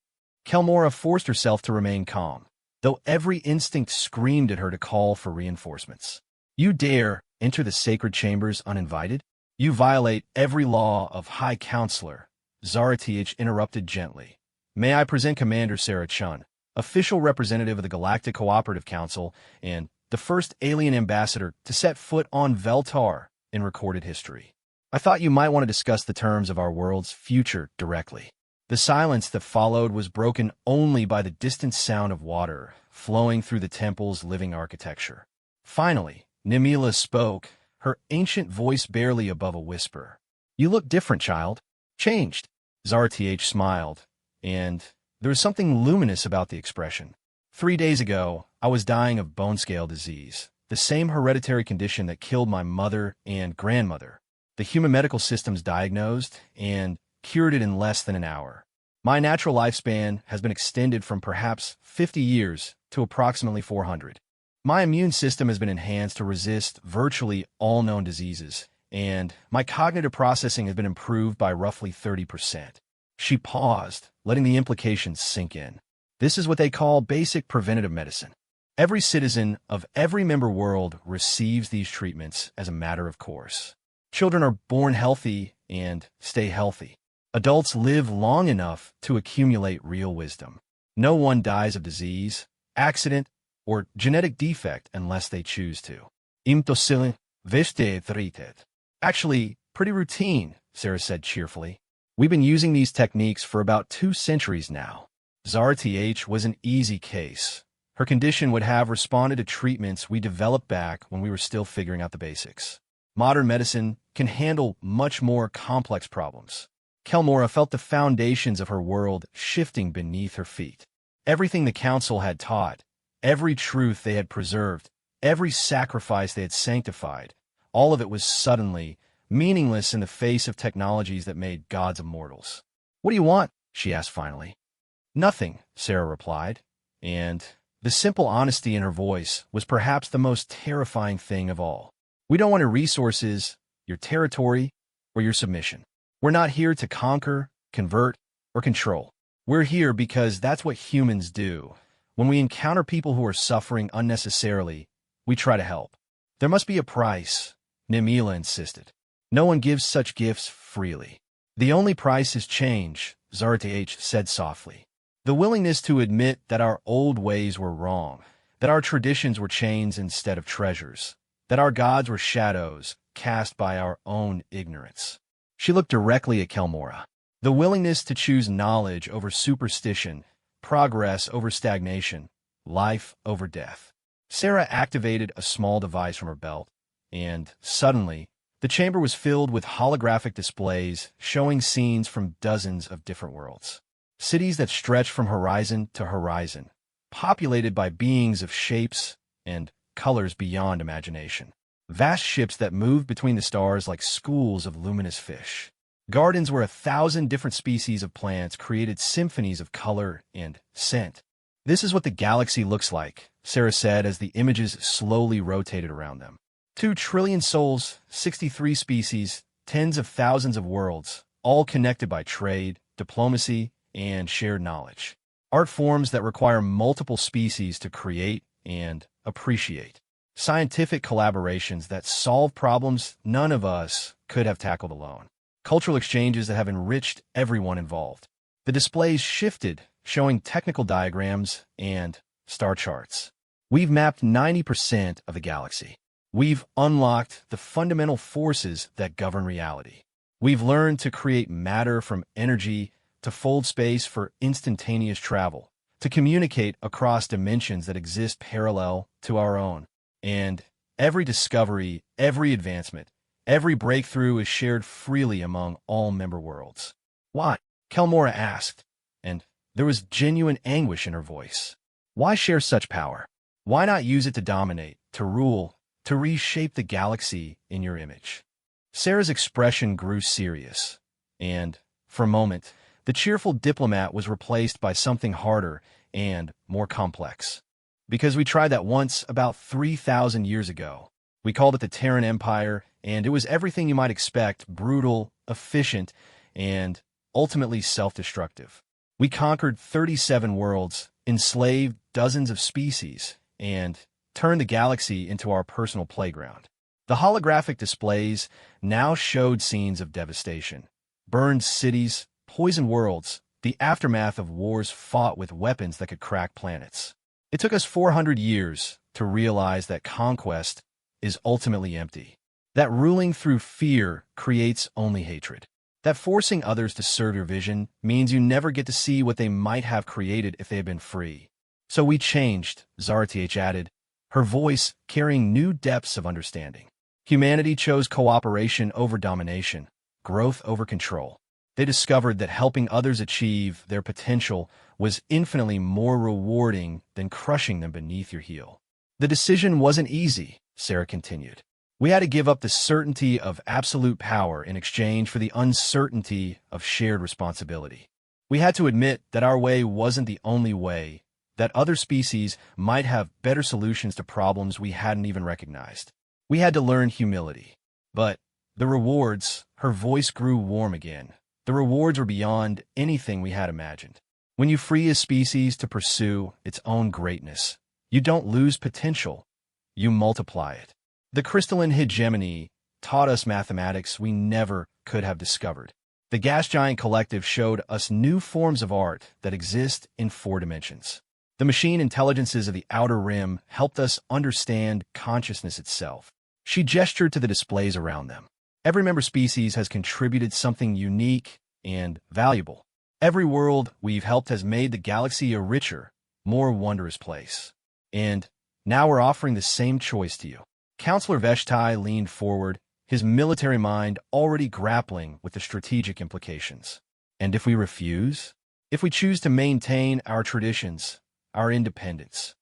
Kelmora forced herself to remain calm, though every instinct screamed at her to call for reinforcements. "You dare enter the sacred chambers uninvited? You violate every law of High Counselor," Zerth interrupted gently. "May I present Commander Sarah Chun, official representative of the Galactic Cooperative Council and the first alien ambassador to set foot on Veltar in recorded history. I thought you might want to discuss the terms of our world's future directly." The silence that followed was broken only by the distant sound of water flowing through the temple's living architecture. Finally, Nimila spoke, her ancient voice barely above a whisper. "You look different, child." "Changed." Zerth smiled, and there was something luminous about the expression. 3 days ago, I was dying of bone scale disease, the same hereditary condition that killed my mother and grandmother. The human medical systems diagnosed and cured it in less than an hour. My natural lifespan has been extended from perhaps 50 years to approximately 400. My immune system has been enhanced to resist virtually all known diseases, and my cognitive processing has been improved by roughly 30%. She paused, letting the implications sink in. This is what they call basic preventative medicine. Every citizen of every member world receives these treatments as a matter of course. Children are born healthy and stay healthy. Adults live long enough to accumulate real wisdom. No one dies of disease, accident, or genetic defect unless they choose to. Impossible, veste treated. Actually, pretty routine, Sarah said cheerfully. We've been using these techniques for about 2 centuries now. Zerth was an easy case. Her condition would have responded to treatments we developed back when we were still figuring out the basics. Modern medicine can handle much more complex problems. Kelmora felt the foundations of her world shifting beneath her feet. Everything the Council had taught, every truth they had preserved, every sacrifice they had sanctified, all of it was suddenly meaningless in the face of technologies that made gods of mortals. "What do you want?" she asked finally. "Nothing," Sarah replied, and the simple honesty in her voice was perhaps the most terrifying thing of all. "We don't want your resources, your territory, or your submission. We're not here to conquer, convert, or control. We're here because that's what humans do. When we encounter people who are suffering unnecessarily, we try to help. There must be a price," Nimila insisted. "No one gives such gifts freely." "The only price is change," Zerth said softly. "The willingness to admit that our old ways were wrong, that our traditions were chains instead of treasures, that our gods were shadows cast by our own ignorance." She looked directly at Kelmora. "The willingness to choose knowledge over superstition, progress over stagnation, life over death." Sarah activated a small device from her belt, and suddenly, the chamber was filled with holographic displays showing scenes from dozens of different worlds. Cities that stretched from horizon to horizon, populated by beings of shapes and colors beyond imagination. Vast ships that moved between the stars like schools of luminous fish. Gardens where 1,000 different species of plants created symphonies of color and scent. "This is what the galaxy looks like," Sarah said as the images slowly rotated around them. 2 trillion souls, 63 species, tens of thousands of worlds, all connected by trade, diplomacy, and shared knowledge. Art forms that require multiple species to create and appreciate. Scientific collaborations that solve problems none of us could have tackled alone. cultural exchanges that have enriched everyone involved. The displays shifted, showing technical diagrams and star charts. We've mapped 90% of the galaxy. We've unlocked the fundamental forces that govern reality. We've learned to create matter from energy, to fold space for instantaneous travel, to communicate across dimensions that exist parallel to our own. And every discovery, every advancement, every breakthrough is shared freely among all member worlds. Why? Kelmora asked, and there was genuine anguish in her voice. Why share such power? Why not use it to dominate, to rule, to reshape the galaxy in your image? Sarah's expression grew serious, and, for a moment, the cheerful diplomat was replaced by something harder and more complex. Because we tried that once about 3,000 years ago. We called it the Terran Empire, and it was everything you might expect: brutal, efficient, and ultimately self-destructive. We conquered 37 worlds, enslaved dozens of species, and turned the galaxy into our personal playground. The holographic displays now showed scenes of devastation. Burned cities, poisoned worlds, the aftermath of wars fought with weapons that could crack planets. It took us 400 years to realize that conquest is ultimately empty. That ruling through fear creates only hatred. That forcing others to serve your vision means you never get to see what they might have created if they had been free. So we changed, Zarth added, her voice carrying new depths of understanding. Humanity chose cooperation over domination, growth over control. They discovered that helping others achieve their potential was infinitely more rewarding than crushing them beneath your heel. The decision wasn't easy, Sarah continued. We had to give up the certainty of absolute power in exchange for the uncertainty of shared responsibility. We had to admit that our way wasn't the only way, that other species might have better solutions to problems we hadn't even recognized. We had to learn humility. But the rewards, her voice grew warm again. The rewards were beyond anything we had imagined. When you free a species to pursue its own greatness, you don't lose potential, you multiply it. The crystalline hegemony taught us mathematics we never could have discovered. The gas giant collective showed us new forms of art that exist in 4 dimensions. The machine intelligences of the Outer Rim helped us understand consciousness itself. She gestured to the displays around them. Every member species has contributed something unique and valuable. Every world we've helped has made the galaxy a richer, more wondrous place. And now we're offering the same choice to you. Counselor Veshtai leaned forward, his military mind already grappling with the strategic implications. And if we refuse? If we choose to maintain our traditions, our independence?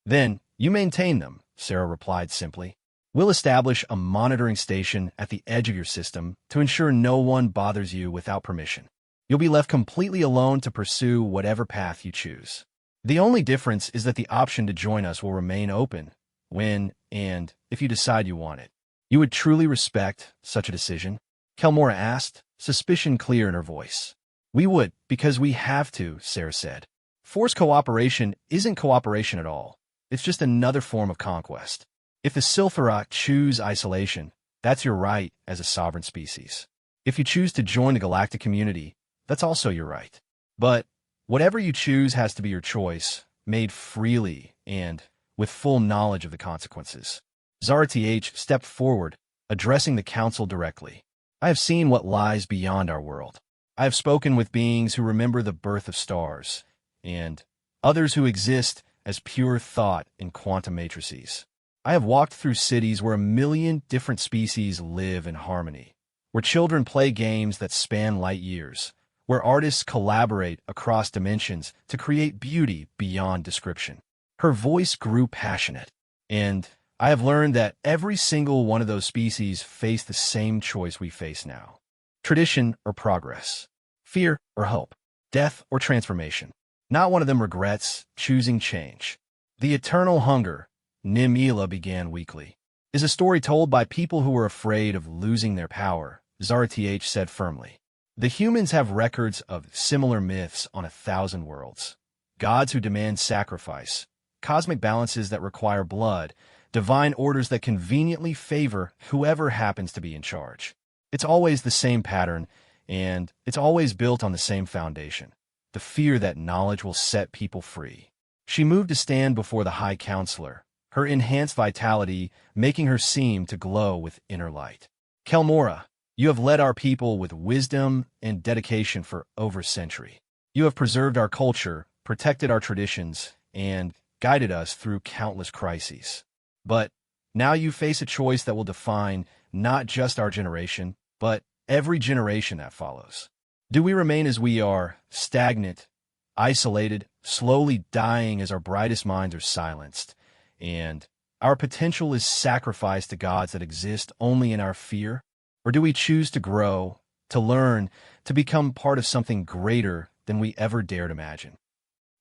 Then you maintain them, Sarah replied simply. We'll establish a monitoring station at the edge of your system to ensure no one bothers you without permission. You'll be left completely alone to pursue whatever path you choose. The only difference is that the option to join us will remain open when and if you decide you want it. You would truly respect such a decision? Kelmora asked, suspicion clear in her voice. We would, because we have to, Sarah said. Forced cooperation isn't cooperation at all. It's just another form of conquest. If the Silthara choose isolation, that's your right as a sovereign species. If you choose to join the galactic community, that's also your right. But whatever you choose has to be your choice, made freely and with full knowledge of the consequences. Zarth stepped forward, addressing the council directly. I have seen what lies beyond our world. I have spoken with beings who remember the birth of stars, and others who exist as pure thought in quantum matrices. I have walked through cities where 1 million different species live in harmony, where children play games that span light years, where artists collaborate across dimensions to create beauty beyond description. Her voice grew passionate, and I have learned that every single one of those species face the same choice we face now. Tradition or progress, fear or hope, death or transformation. Not one of them regrets choosing change. The eternal hunger, Nimila began weakly, is a story told by people who are afraid of losing their power, Zarth said firmly. The humans have records of similar myths on 1,000 worlds. Gods who demand sacrifice, cosmic balances that require blood, divine orders that conveniently favor whoever happens to be in charge. It's always the same pattern, and it's always built on the same foundation, the fear that knowledge will set people free. She moved to stand before the High Counselor, her enhanced vitality making her seem to glow with inner light. Kelmora, you have led our people with wisdom and dedication for over a century. You have preserved our culture, protected our traditions, and guided us through countless crises. But now you face a choice that will define not just our generation, but every generation that follows. Do we remain as we are, stagnant, isolated, slowly dying as our brightest minds are silenced, and our potential is sacrificed to gods that exist only in our fear? Or do we choose to grow, to learn, to become part of something greater than we ever dared imagine?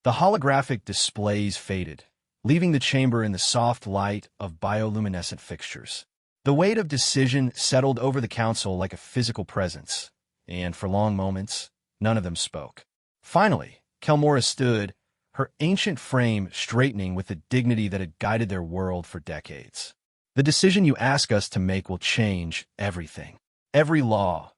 The holographic displays faded, leaving the chamber in the soft light of bioluminescent fixtures. The weight of decision settled over the council like a physical presence, and for long moments, none of them spoke. Finally, Kelmora stood, her ancient frame straightening with the dignity that had guided their world for decades. The decision you ask us to make will change everything. Every law,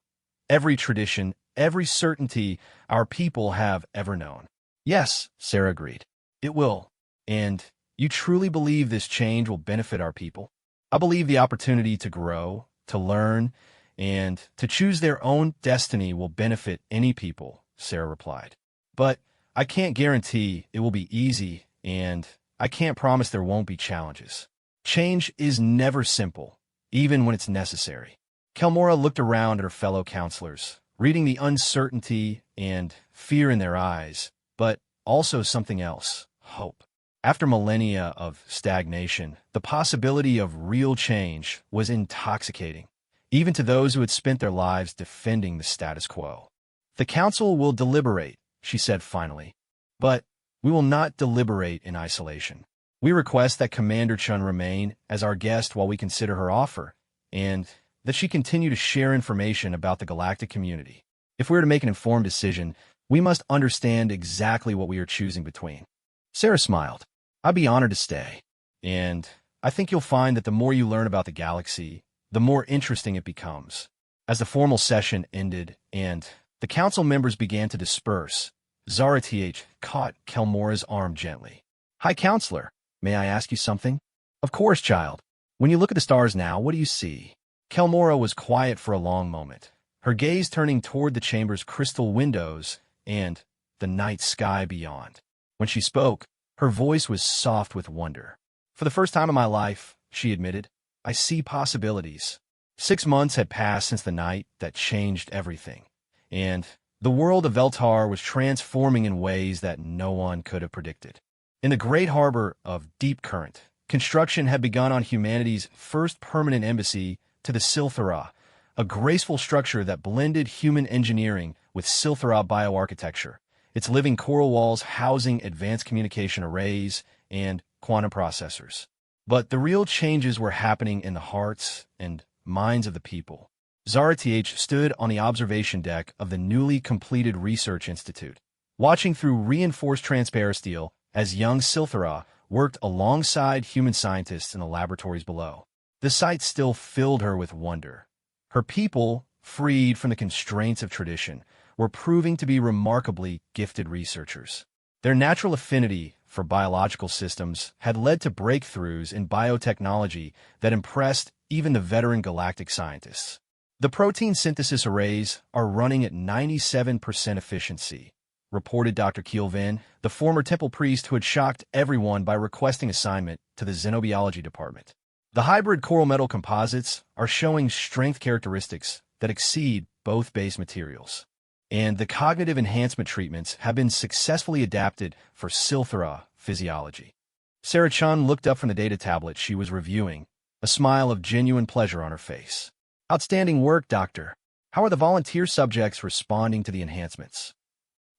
every tradition, every certainty our people have ever known. Yes, Sarah agreed. It will. And you truly believe this change will benefit our people? I believe the opportunity to grow, to learn, and to choose their own destiny will benefit any people, Sarah replied. But I can't guarantee it will be easy, and I can't promise there won't be challenges. Change is never simple, even when it's necessary. Kelmora looked around at her fellow counselors, reading the uncertainty and fear in their eyes, but also something else, hope. After millennia of stagnation, the possibility of real change was intoxicating, even to those who had spent their lives defending the status quo. The council will deliberate, she said finally, but we will not deliberate in isolation. We request that Commander Chun remain as our guest while we consider her offer, and that she continue to share information about the galactic community. If we are to make an informed decision, we must understand exactly what we are choosing between. Sarah smiled. I'd be honored to stay. And I think you'll find that the more you learn about the galaxy, the more interesting it becomes. As the formal session ended and the council members began to disperse, Zara Th caught Kelmora's arm gently. High Counselor, may I ask you something? Of course, child. When you look at the stars now, what do you see? Kelmora was quiet for a long moment, her gaze turning toward the chamber's crystal windows and the night sky beyond. When she spoke, her voice was soft with wonder. For the first time in my life, she admitted, I see possibilities. 6 months had passed since the night that changed everything, and the world of Veltar was transforming in ways that no one could have predicted. In the great harbor of Deep Current, construction had begun on humanity's first permanent embassy to the Silthara, a graceful structure that blended human engineering with Silthara bioarchitecture, its living coral walls housing advanced communication arrays and quantum processors. But the real changes were happening in the hearts and minds of the people. Zara Th stood on the observation deck of the newly completed Research Institute, watching through reinforced transparasteel as young Silthara worked alongside human scientists in the laboratories below. The sight still filled her with wonder. Her people, freed from the constraints of tradition, were proving to be remarkably gifted researchers. Their natural affinity for biological systems had led to breakthroughs in biotechnology that impressed even the veteran galactic scientists. The protein synthesis arrays are running at 97% efficiency, reported Dr. Keelvin, the former temple priest who had shocked everyone by requesting assignment to the xenobiology department. The hybrid coral metal composites are showing strength characteristics that exceed both base materials, and the cognitive enhancement treatments have been successfully adapted for Silthara physiology. Sarah Chun looked up from the data tablet she was reviewing, a smile of genuine pleasure on her face. Outstanding work, Doctor. How are the volunteer subjects responding to the enhancements?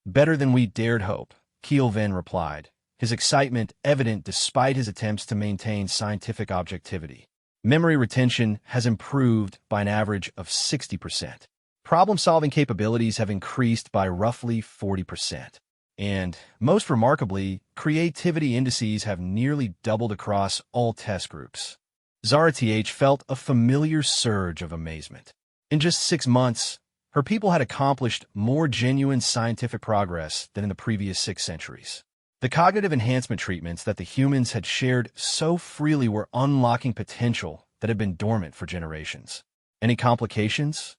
Better than we dared hope, Keelvin replied, his excitement evident despite his attempts to maintain scientific objectivity. Memory retention has improved by an average of 60%. Problem-solving capabilities have increased by roughly 40%. And, most remarkably, creativity indices have nearly doubled across all test groups. Zara Th felt a familiar surge of amazement. In just 6 months, her people had accomplished more genuine scientific progress than in the previous 6 centuries. The cognitive enhancement treatments that the humans had shared so freely were unlocking potential that had been dormant for generations. Any complications?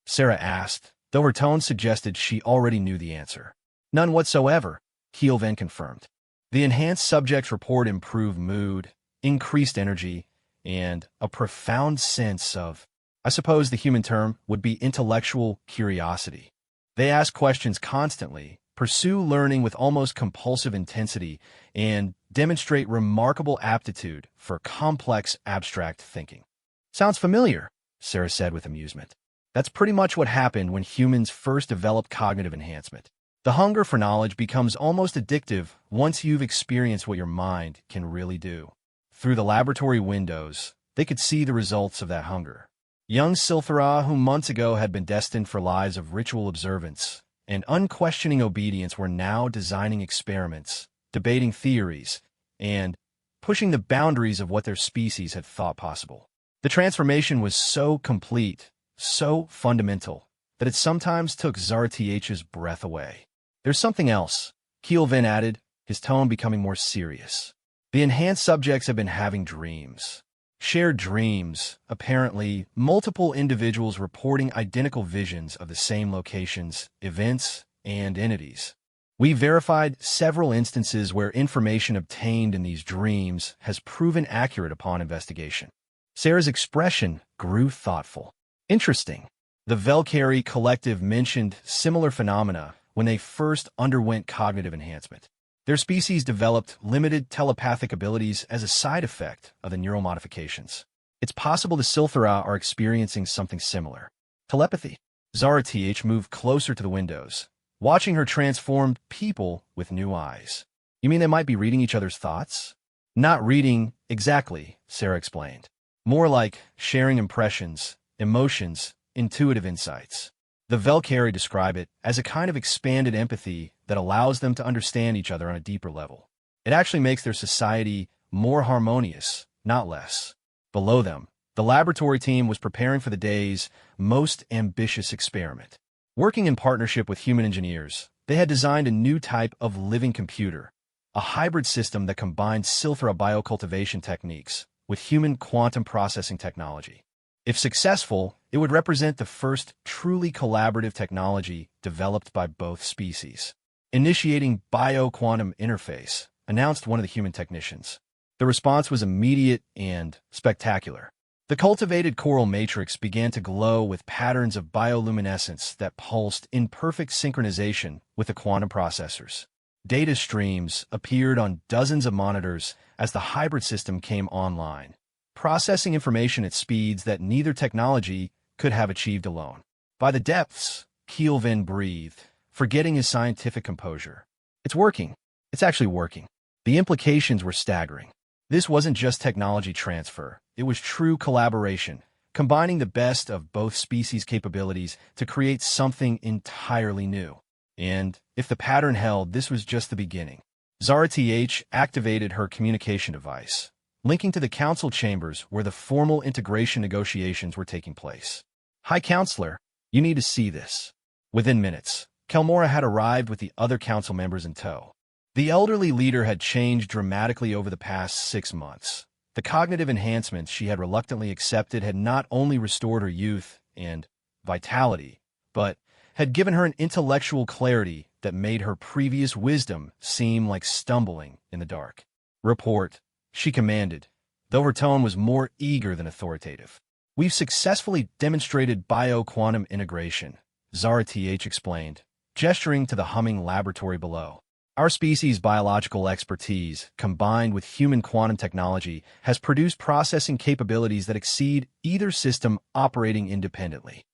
Sarah asked, though her tone suggested she already knew the answer. None whatsoever, Keelven confirmed. The enhanced subject's report improved mood, increased energy, and a profound sense of, I suppose the human term would be intellectual curiosity. They ask questions constantly, pursue learning with almost compulsive intensity, and demonstrate remarkable aptitude for complex abstract thinking. Sounds familiar, Sarah said with amusement. That's pretty much what happened when humans first developed cognitive enhancement. The hunger for knowledge becomes almost addictive once you've experienced what your mind can really do. Through the laboratory windows, they could see the results of that hunger. Young Silthara, who months ago had been destined for lives of ritual observance and unquestioning obedience, were now designing experiments, debating theories, and pushing the boundaries of what their species had thought possible. The transformation was so complete, so fundamental, that it sometimes took Zarth's breath away. There's something else, Keelven added, his tone becoming more serious. The enhanced subjects have been having dreams. Shared dreams, apparently multiple individuals reporting identical visions of the same locations, events, and entities. We verified several instances where information obtained in these dreams has proven accurate upon investigation. Sarah's expression grew thoughtful. Interesting. The Velkari collective mentioned similar phenomena when they first underwent cognitive enhancement. Their species developed limited telepathic abilities as a side effect of the neural modifications. It's possible the Silthara are experiencing something similar. Telepathy. Zarth moved closer to the windows, watching her transformed people with new eyes. You mean they might be reading each other's thoughts? Not reading exactly, Sarah explained. More like sharing impressions, emotions, intuitive insights. The Velkari describe it as a kind of expanded empathy that allows them to understand each other on a deeper level. It actually makes their society more harmonious, not less. Below them, the laboratory team was preparing for the day's most ambitious experiment. Working in partnership with human engineers, they had designed a new type of living computer, a hybrid system that combined Silthara biocultivation techniques with human quantum processing technology. If successful, it would represent the first truly collaborative technology developed by both species. Initiating bio-quantum interface, announced one of the human technicians. The response was immediate and spectacular. The cultivated coral matrix began to glow with patterns of bioluminescence that pulsed in perfect synchronization with the quantum processors. Data streams appeared on dozens of monitors as the hybrid system came online, processing information at speeds that neither technology could have achieved alone. By the depths, Keelven breathed, forgetting his scientific composure. It's working. It's actually working. The implications were staggering. This wasn't just technology transfer. It was true collaboration, combining the best of both species' capabilities to create something entirely new. And if the pattern held, this was just the beginning. Zarth activated her communication device, linking to the council chambers where the formal integration negotiations were taking place. High Counselor, you need to see this. Within minutes, Kelmora had arrived with the other council members in tow. The elderly leader had changed dramatically over the past 6 months. The cognitive enhancements she had reluctantly accepted had not only restored her youth and vitality, but had given her an intellectual clarity that made her previous wisdom seem like stumbling in the dark. Report, she commanded, though her tone was more eager than authoritative. We've successfully demonstrated bio-quantum integration, Zarth explained, gesturing to the humming laboratory below. Our species' biological expertise, combined with human quantum technology, has produced processing capabilities that exceed either system operating independently.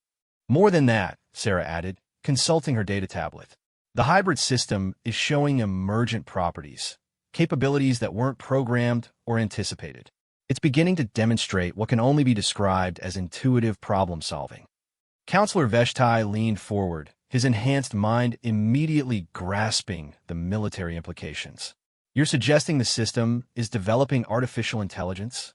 More than that, Sarah added, consulting her data tablet. The hybrid system is showing emergent properties, capabilities that weren't programmed or anticipated. It's beginning to demonstrate what can only be described as intuitive problem-solving. Counselor Veshtai leaned forward, his enhanced mind immediately grasping the military implications. You're suggesting the system is developing artificial intelligence?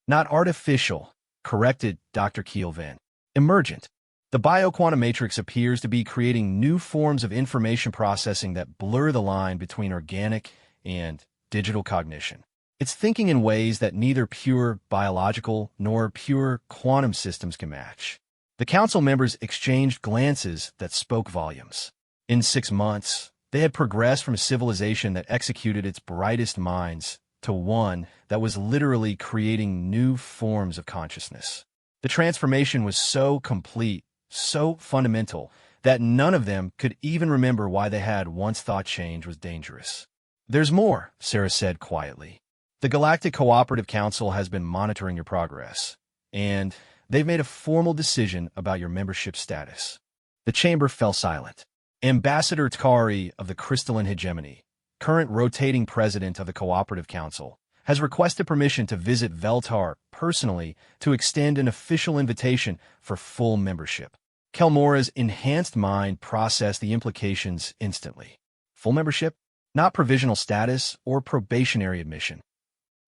Not artificial, corrected Dr. Keelven. Emergent. The bioquantum matrix appears to be creating new forms of information processing that blur the line between organic and digital cognition. It's thinking in ways that neither pure biological nor pure quantum systems can match. The council members exchanged glances that spoke volumes. In 6 months, they had progressed from a civilization that executed its brightest minds to one that was literally creating new forms of consciousness. The transformation was so complete, so fundamental, that none of them could even remember why they had once thought change was dangerous. "There's more," Sarah said quietly. "The Galactic Cooperative Council has been monitoring your progress, and they've made a formal decision about your membership status." The chamber fell silent. Ambassador Tkari of the Crystalline Hegemony, current rotating president of the Cooperative Council, has requested permission to visit Veltar personally to extend an official invitation for full membership. Kelmora's enhanced mind processed the implications instantly. Full membership? Not provisional status or probationary admission.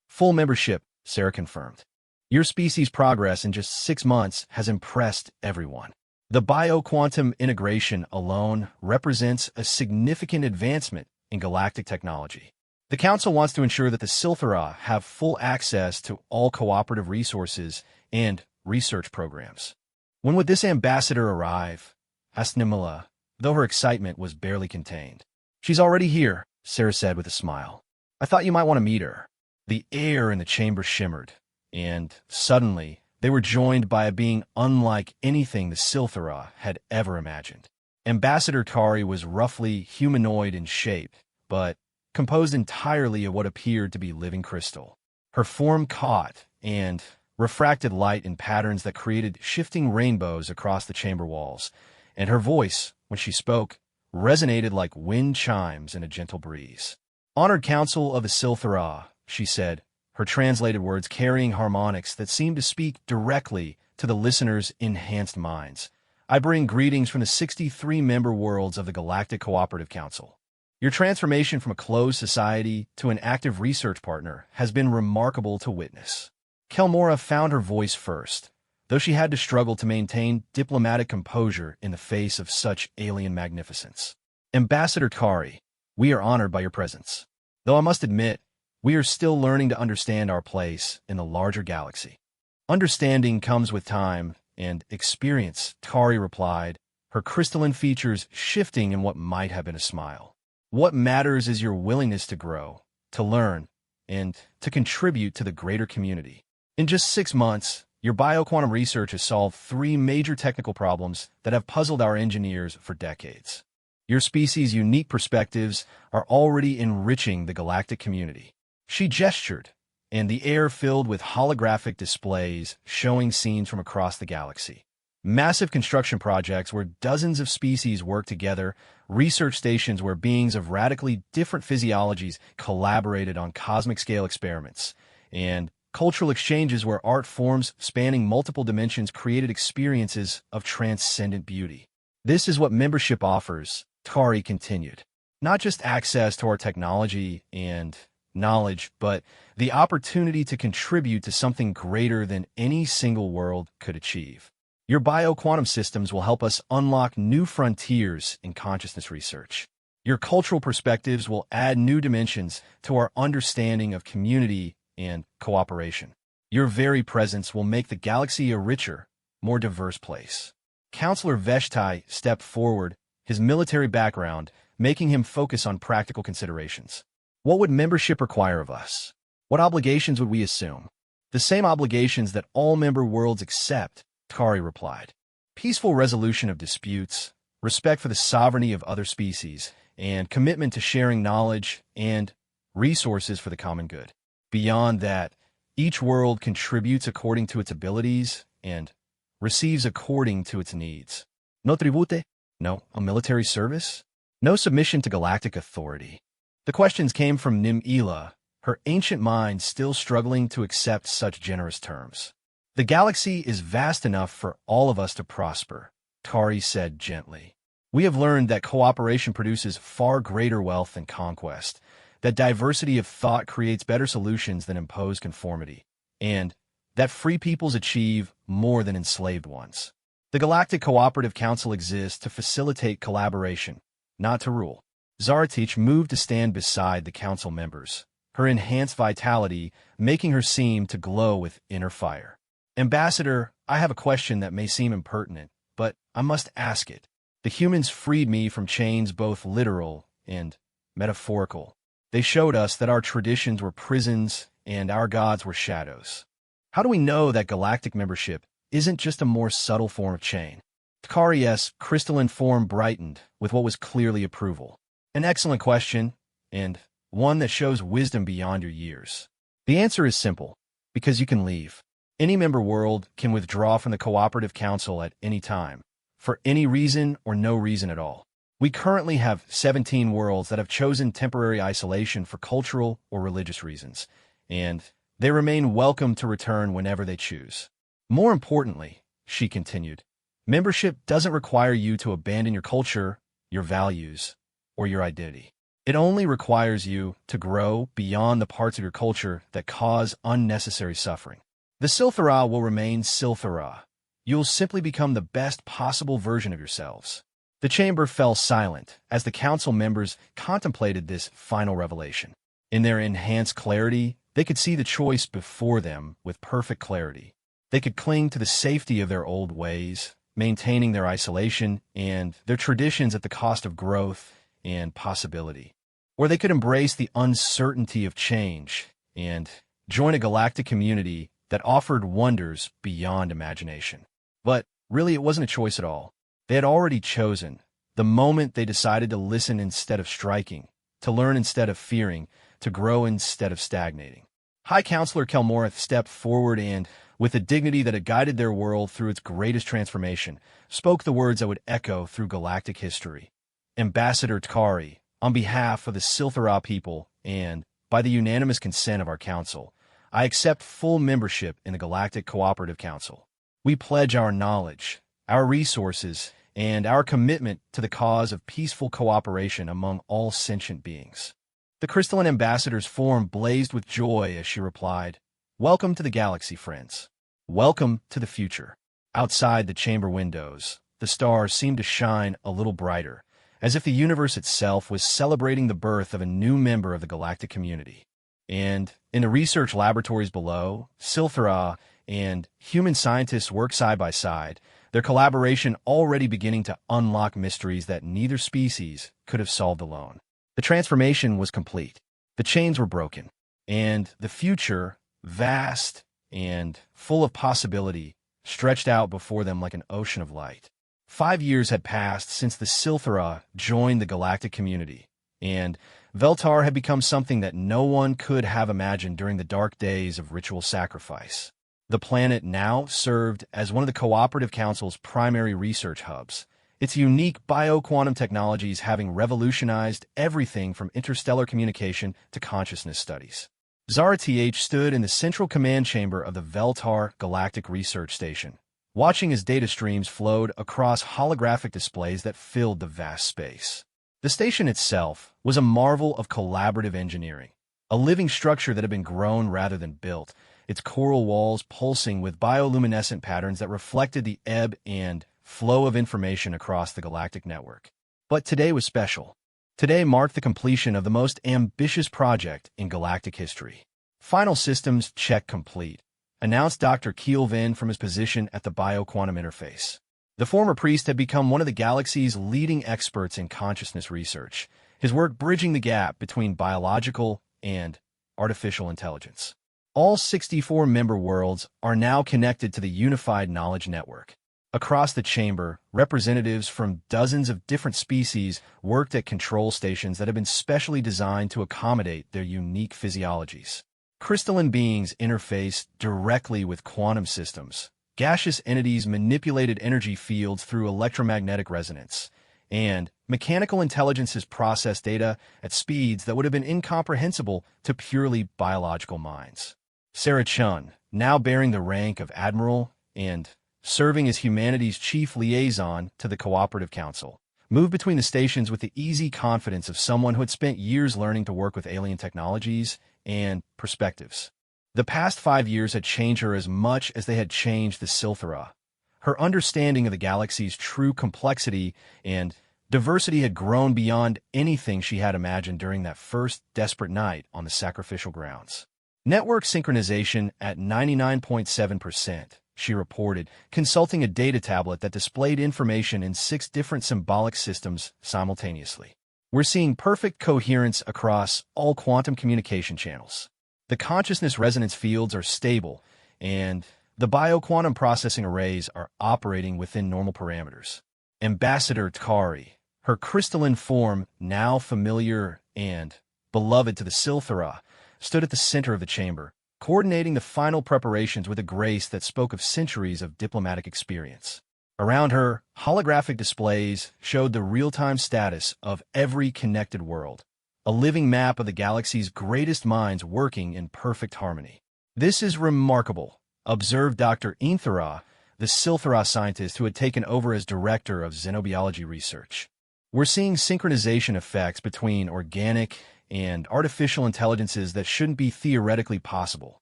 Full membership, Sarah confirmed. Your species' progress in just 6 months has impressed everyone. The bioquantum integration alone represents a significant advancement in galactic technology. The Council wants to ensure that the Silthara have full access to all cooperative resources and research programs. "When would this ambassador arrive?" asked Nimala, though her excitement was barely contained. "She's already here," Sarah said with a smile. "I thought you might want to meet her." The air in the chamber shimmered, and suddenly they were joined by a being unlike anything the Silthara had ever imagined. Ambassador Kari was roughly humanoid in shape, but composed entirely of what appeared to be living crystal. Her form caught and refracted light in patterns that created shifting rainbows across the chamber walls, and her voice, when she spoke, resonated like wind chimes in a gentle breeze. "Honored Council of the Silthara," she said, her translated words carrying harmonics that seemed to speak directly to the listeners' enhanced minds. "I bring greetings from the 63-member worlds of the Galactic Cooperative Council. Your transformation from a closed society to an active research partner has been remarkable to witness." Kelmora found her voice first, though she had to struggle to maintain diplomatic composure in the face of such alien magnificence. "Ambassador Kari, we are honored by your presence. Though I must admit, we are still learning to understand our place in the larger galaxy." "Understanding comes with time and experience," Kari replied, her crystalline features shifting in what might have been a smile. "What matters is your willingness to grow, to learn, and to contribute to the greater community. In just 6 months, your bioquantum research has solved 3 major technical problems that have puzzled our engineers for decades. Your species' unique perspectives are already enriching the galactic community." She gestured, and the air filled with holographic displays showing scenes from across the galaxy. Massive construction projects where dozens of species work together, research stations where beings of radically different physiologies collaborated on cosmic-scale experiments, and cultural exchanges where art forms spanning multiple dimensions created experiences of transcendent beauty. "This is what membership offers," Tari continued. "Not just access to our technology and knowledge, but the opportunity to contribute to something greater than any single world could achieve. Your bioquantum systems will help us unlock new frontiers in consciousness research. Your cultural perspectives will add new dimensions to our understanding of community and cooperation. Your very presence will make the galaxy a richer, more diverse place." Counselor Veshtai stepped forward, his military background making him focus on practical considerations. "What would membership require of us? What obligations would we assume?" "The same obligations that all member worlds accept," Kari replied. "Peaceful resolution of disputes, respect for the sovereignty of other species, and commitment to sharing knowledge and resources for the common good. Beyond that, each world contributes according to its abilities and receives according to its needs. No tribute? No, a military service? No submission to galactic authority." The questions came from Nim-Ela, her ancient mind still struggling to accept such generous terms. "The galaxy is vast enough for all of us to prosper," Tari said gently. "We have learned that cooperation produces far greater wealth than conquest, that diversity of thought creates better solutions than imposed conformity, and that free peoples achieve more than enslaved ones. The Galactic Cooperative Council exists to facilitate collaboration, not to rule. Zaratich moved to stand beside the council members, her enhanced vitality making her seem to glow with inner fire. Ambassador, I have a question that may seem impertinent, but I must ask it. The humans freed me from chains both literal and metaphorical. They showed us that our traditions were prisons and our gods were shadows. How do we know that galactic membership isn't just a more subtle form of chain? Tkari's crystalline form brightened with what was clearly approval. An excellent question, and one that shows wisdom beyond your years. The answer is simple, because you can leave. Any member world can withdraw from the Cooperative Council at any time, for any reason or no reason at all. We currently have 17 worlds that have chosen temporary isolation for cultural or religious reasons, and they remain welcome to return whenever they choose. More importantly, she continued, membership doesn't require you to abandon your culture, your values, or your identity. It only requires you to grow beyond the parts of your culture that cause unnecessary suffering. The Silthara will remain Silthara. You'll simply become the best possible version of yourselves. The chamber fell silent as the council members contemplated this final revelation. In their enhanced clarity, they could see the choice before them with perfect clarity. They could cling to the safety of their old ways, maintaining their isolation and their traditions at the cost of growth and possibility. Or they could embrace the uncertainty of change and join a galactic community that offered wonders beyond imagination. But really, it wasn't a choice at all. They had already chosen, the moment they decided to listen instead of striking, to learn instead of fearing, to grow instead of stagnating. High Counselor Kelmorath stepped forward and, with the dignity that had guided their world through its greatest transformation, spoke the words that would echo through galactic history. Ambassador Tkari, on behalf of the Silthara people and, by the unanimous consent of our council, I accept full membership in the Galactic Cooperative Council. We pledge our knowledge, our resources, and our commitment to the cause of peaceful cooperation among all sentient beings. The crystalline ambassador's form blazed with joy as she replied, "Welcome to the galaxy, friends. Welcome to the future." Outside the chamber windows, the stars seemed to shine a little brighter, as if the universe itself was celebrating the birth of a new member of the galactic community. And in the research laboratories below, Silthara and human scientists work side by side, their collaboration already beginning to unlock mysteries that neither species could have solved alone. The transformation was complete. The chains were broken, and the future, vast and full of possibility, stretched out before them like an ocean of light. 5 years had passed since the Silthara joined the galactic community, and Veltar had become something that no one could have imagined during the dark days of ritual sacrifice. The planet now served as one of the Cooperative Council's primary research hubs, its unique bioquantum technologies having revolutionized everything from interstellar communication to consciousness studies. Zaratich stood in the central command chamber of the Veltar Galactic Research Station, watching as data streams flowed across holographic displays that filled the vast space. The station itself was a marvel of collaborative engineering, a living structure that had been grown rather than built, its coral walls pulsing with bioluminescent patterns that reflected the ebb and flow of information across the galactic network. But today was special. Today marked the completion of the most ambitious project in galactic history. Final systems check complete, announced Dr. Kielvin from his position at the bioquantum interface. The former priest had become one of the galaxy's leading experts in consciousness research, his work bridging the gap between biological and artificial intelligence. All 64 member worlds are now connected to the unified knowledge network. Across the chamber, representatives from dozens of different species worked at control stations that have been specially designed to accommodate their unique physiologies. Crystalline beings interfaced directly with quantum systems. Gaseous entities manipulated energy fields through electromagnetic resonance, and mechanical intelligences processed data at speeds that would have been incomprehensible to purely biological minds. Sarah Chun, now bearing the rank of Admiral and serving as humanity's chief liaison to the Cooperative Council, moved between the stations with the easy confidence of someone who had spent years learning to work with alien technologies and perspectives. The past 5 years had changed her as much as they had changed the Silthara. Her understanding of the galaxy's true complexity and diversity had grown beyond anything she had imagined during that first desperate night on the sacrificial grounds. Network synchronization at 99.7%, she reported, consulting a data tablet that displayed information in 6 different symbolic systems simultaneously. We're seeing perfect coherence across all quantum communication channels. The consciousness resonance fields are stable, and the bioquantum processing arrays are operating within normal parameters. Ambassador Tkari, her crystalline form now familiar and beloved to the Silthara, stood at the center of the chamber, coordinating the final preparations with a grace that spoke of centuries of diplomatic experience. Around her, holographic displays showed the real-time status of every connected world, a living map of the galaxy's greatest minds working in perfect harmony. "This is remarkable," observed Dr. Inthara, the Silthara scientist who had taken over as director of xenobiology research. "We're seeing synchronization effects between organic and artificial intelligences that shouldn't be theoretically possible.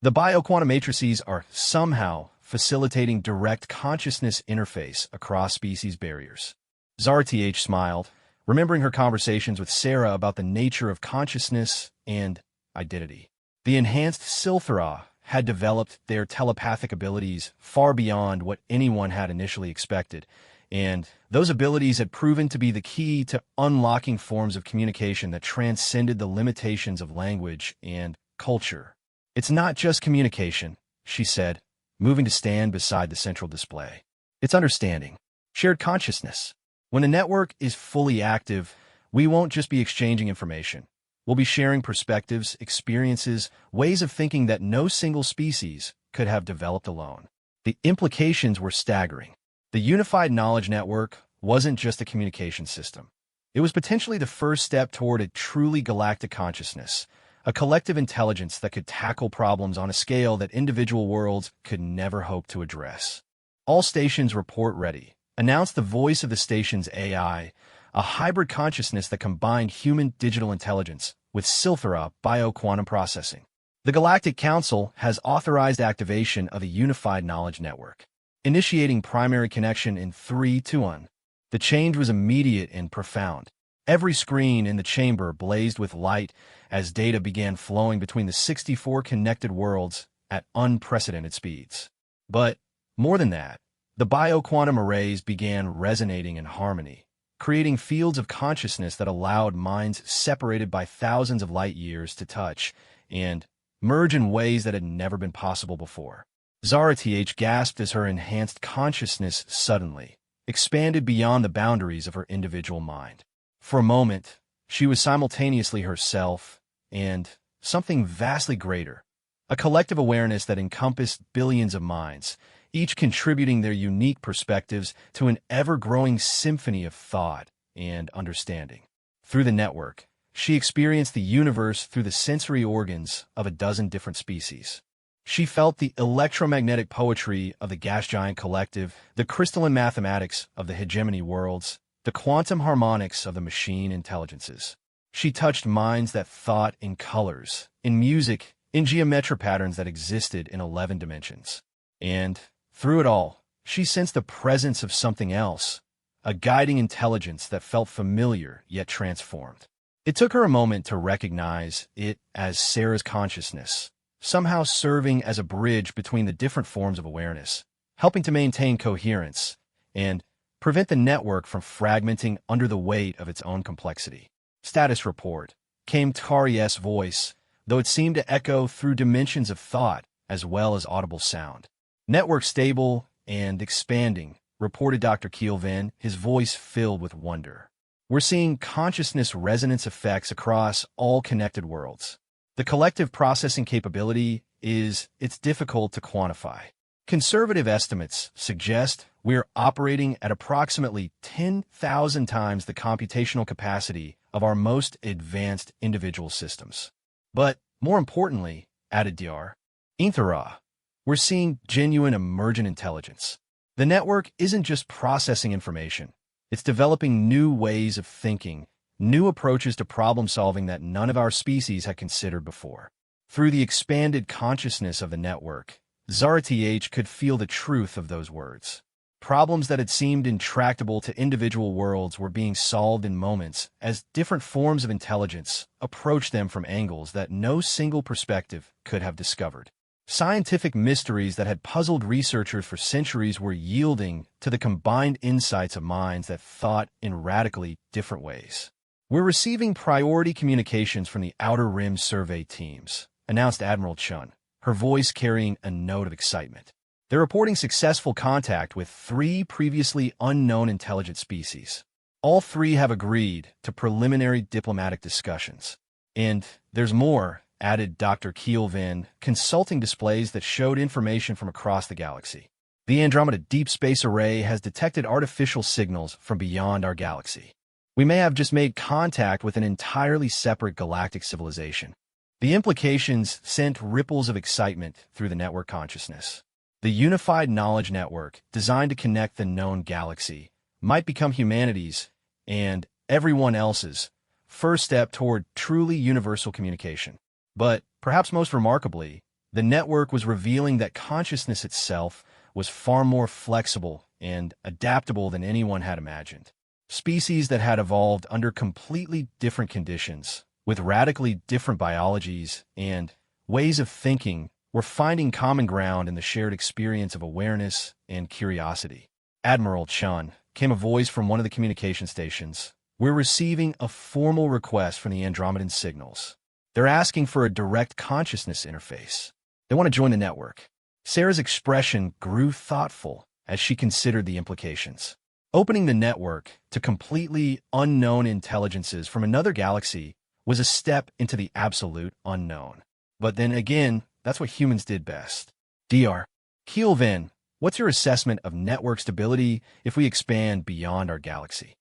The bioquantum matrices are somehow facilitating direct consciousness interface across species barriers." Zara-TH smiled, remembering her conversations with Sarah about the nature of consciousness and identity. The enhanced Silthara had developed their telepathic abilities far beyond what anyone had initially expected, and those abilities had proven to be the key to unlocking forms of communication that transcended the limitations of language and culture. "It's not just communication," she said, moving to stand beside the central display. "It's understanding, shared consciousness. When a network is fully active, we won't just be exchanging information. We'll be sharing perspectives, experiences, ways of thinking that no single species could have developed alone." The implications were staggering. The unified knowledge network wasn't just a communication system. It was potentially the first step toward a truly galactic consciousness, a collective intelligence that could tackle problems on a scale that individual worlds could never hope to address. "All stations report ready," announced the voice of the station's AI, a hybrid consciousness that combined human digital intelligence with Silthara bioquantum processing. "The Galactic Council has authorized activation of a unified knowledge network, initiating primary connection in 3, 2, 1. The change was immediate and profound. Every screen in the chamber blazed with light as data began flowing between the 64 connected worlds at unprecedented speeds. But more than that, the bioquantum arrays began resonating in harmony, creating fields of consciousness that allowed minds separated by thousands of light years to touch and merge in ways that had never been possible before. Zara-TH gasped as her enhanced consciousness suddenly expanded beyond the boundaries of her individual mind. For a moment, she was simultaneously herself and something vastly greater, a collective awareness that encompassed billions of minds, each contributing their unique perspectives to an ever-growing symphony of thought and understanding. Through the network, she experienced the universe through the sensory organs of a dozen different species. She felt the electromagnetic poetry of the gas giant collective, the crystalline mathematics of the hegemony worlds, the quantum harmonics of the machine intelligences. She touched minds that thought in colors, in music, in geometric patterns that existed in 11 dimensions. And through it all, she sensed the presence of something else, a guiding intelligence that felt familiar yet transformed. It took her a moment to recognize it as Sarah's consciousness, somehow serving as a bridge between the different forms of awareness, helping to maintain coherence and prevent the network from fragmenting under the weight of its own complexity. "Status report," came Tkari's voice, though it seemed to echo through dimensions of thought as well as audible sound. "Network stable and expanding," reported Dr. Kielvan, his voice filled with wonder. "We're seeing consciousness resonance effects across all connected worlds. The collective processing capability it's difficult to quantify. Conservative estimates suggest we're operating at approximately 10,000 times the computational capacity of our most advanced individual systems. But more importantly," added Dr. Inthara, "we're seeing genuine emergent intelligence. The network isn't just processing information. It's developing new ways of thinking, new approaches to problem-solving that none of our species had considered before." Through the expanded consciousness of the network, Zara-TH could feel the truth of those words. Problems that had seemed intractable to individual worlds were being solved in moments as different forms of intelligence approached them from angles that no single perspective could have discovered. Scientific mysteries that had puzzled researchers for centuries were yielding to the combined insights of minds that thought in radically different ways. "We're receiving priority communications from the Outer Rim survey teams," announced Admiral Chun, her voice carrying a note of excitement. "They're reporting successful contact with 3 previously unknown intelligent species. All 3 have agreed to preliminary diplomatic discussions. And there's more," added Dr. Keelvin, consulting displays that showed information from across the galaxy. "The Andromeda Deep Space Array has detected artificial signals from beyond our galaxy. We may have just made contact with an entirely separate galactic civilization." The implications sent ripples of excitement through the network consciousness. The unified knowledge network, designed to connect the known galaxy, might become humanity's, and everyone else's, first step toward truly universal communication. But, perhaps most remarkably, the network was revealing that consciousness itself was far more flexible and adaptable than anyone had imagined. Species that had evolved under completely different conditions, with radically different biologies and ways of thinking, were finding common ground in the shared experience of awareness and curiosity. "Admiral Chun," came a voice from one of the communication stations, "we're receiving a formal request from the Andromedan signals. They're asking for a direct consciousness interface. They want to join the network." Sarah's expression grew thoughtful as she considered the implications. Opening the network to completely unknown intelligences from another galaxy was a step into the absolute unknown. But then again, that's what humans did best. Dr. Keelvin, what's your assessment of network stability if we expand beyond our galaxy?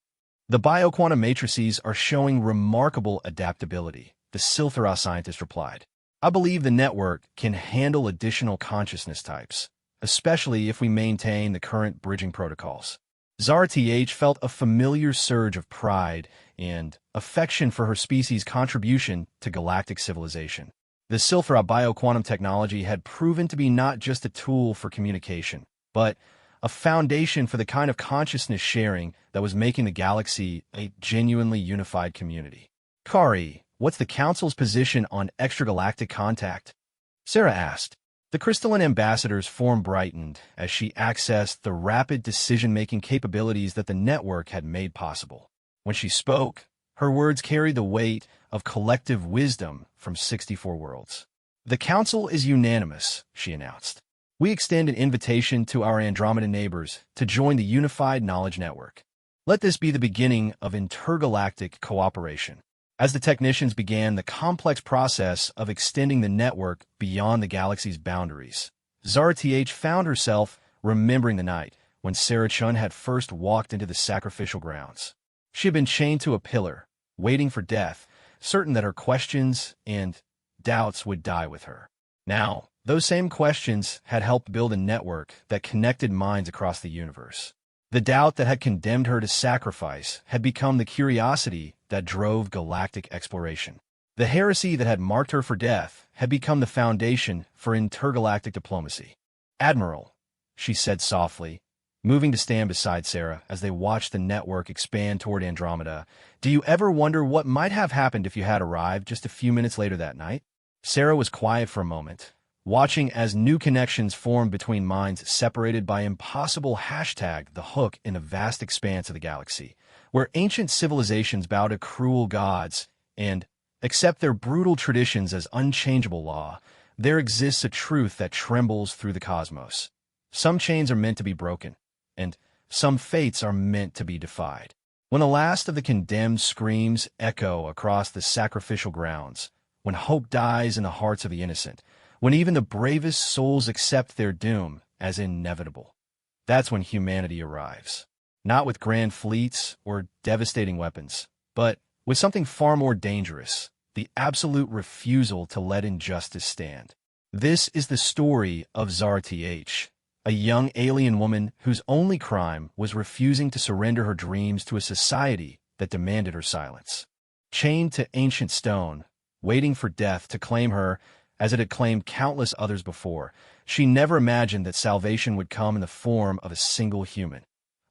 "The bioquantum matrices are showing remarkable adaptability," the Silthera scientist replied. "I believe the network can handle additional consciousness types, especially if we maintain the current bridging protocols." Zar-TH felt a familiar surge of pride and affection for her species' contribution to galactic civilization. The Silthera bioquantum technology had proven to be not just a tool for communication, but a foundation for the kind of consciousness sharing that was making the galaxy a genuinely unified community. "Kari, what's the Council's position on extragalactic contact?" Sarah asked. The crystalline ambassador's form brightened as she accessed the rapid decision-making capabilities that the network had made possible. When she spoke, her words carried the weight of collective wisdom from 64 worlds. "The Council is unanimous," she announced. "We extend an invitation to our Andromeda neighbors to join the unified knowledge network. Let this be the beginning of intergalactic cooperation." As the technicians began the complex process of extending the network beyond the galaxy's boundaries, Zar-TH found herself remembering the night when Sarah Chun had first walked into the sacrificial grounds. She had been chained to a pillar, waiting for death, certain that her questions and doubts would die with her. Now, those same questions had helped build a network that connected minds across the universe. The doubt that had condemned her to sacrifice had become the curiosity that drove galactic exploration. The heresy that had marked her for death had become the foundation for intergalactic diplomacy. "Admiral," she said softly, moving to stand beside Sarah as they watched the network expand toward Andromeda, "do you ever wonder what might have happened if you had arrived just a few minutes later that night?" Sarah was quiet for a moment, watching as new connections formed between minds separated by impossible #the hook in the vast expanse of the galaxy, where ancient civilizations bow to cruel gods and accept their brutal traditions as unchangeable law. There exists a truth that trembles through the cosmos. Some chains are meant to be broken, and some fates are meant to be defied. When the last of the condemned screams echo across the sacrificial grounds, when hope dies in the hearts of the innocent, when even the bravest souls accept their doom as inevitable, that's when humanity arrives. Not with grand fleets or devastating weapons, but with something far more dangerous, the absolute refusal to let injustice stand. This is the story of Zar-TH, a young alien woman whose only crime was refusing to surrender her dreams to a society that demanded her silence. Chained to ancient stone, waiting for death to claim her, as it had claimed countless others before. She never imagined that salvation would come in the form of a single human,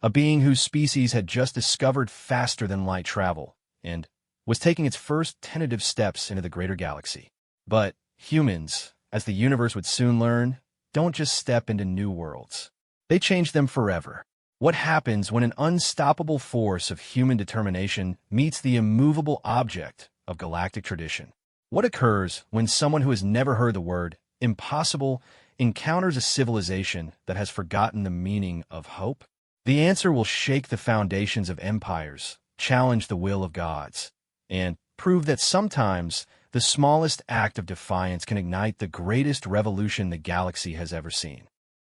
a being whose species had just discovered faster than light travel, and was taking its first tentative steps into the greater galaxy. But humans, as the universe would soon learn, don't just step into new worlds. They change them forever. What happens when an unstoppable force of human determination meets the immovable object of galactic tradition? What occurs when someone who has never heard the word impossible encounters a civilization that has forgotten the meaning of hope? The answer will shake the foundations of empires, challenge the will of gods, and prove that sometimes the smallest act of defiance can ignite the greatest revolution the galaxy has ever seen.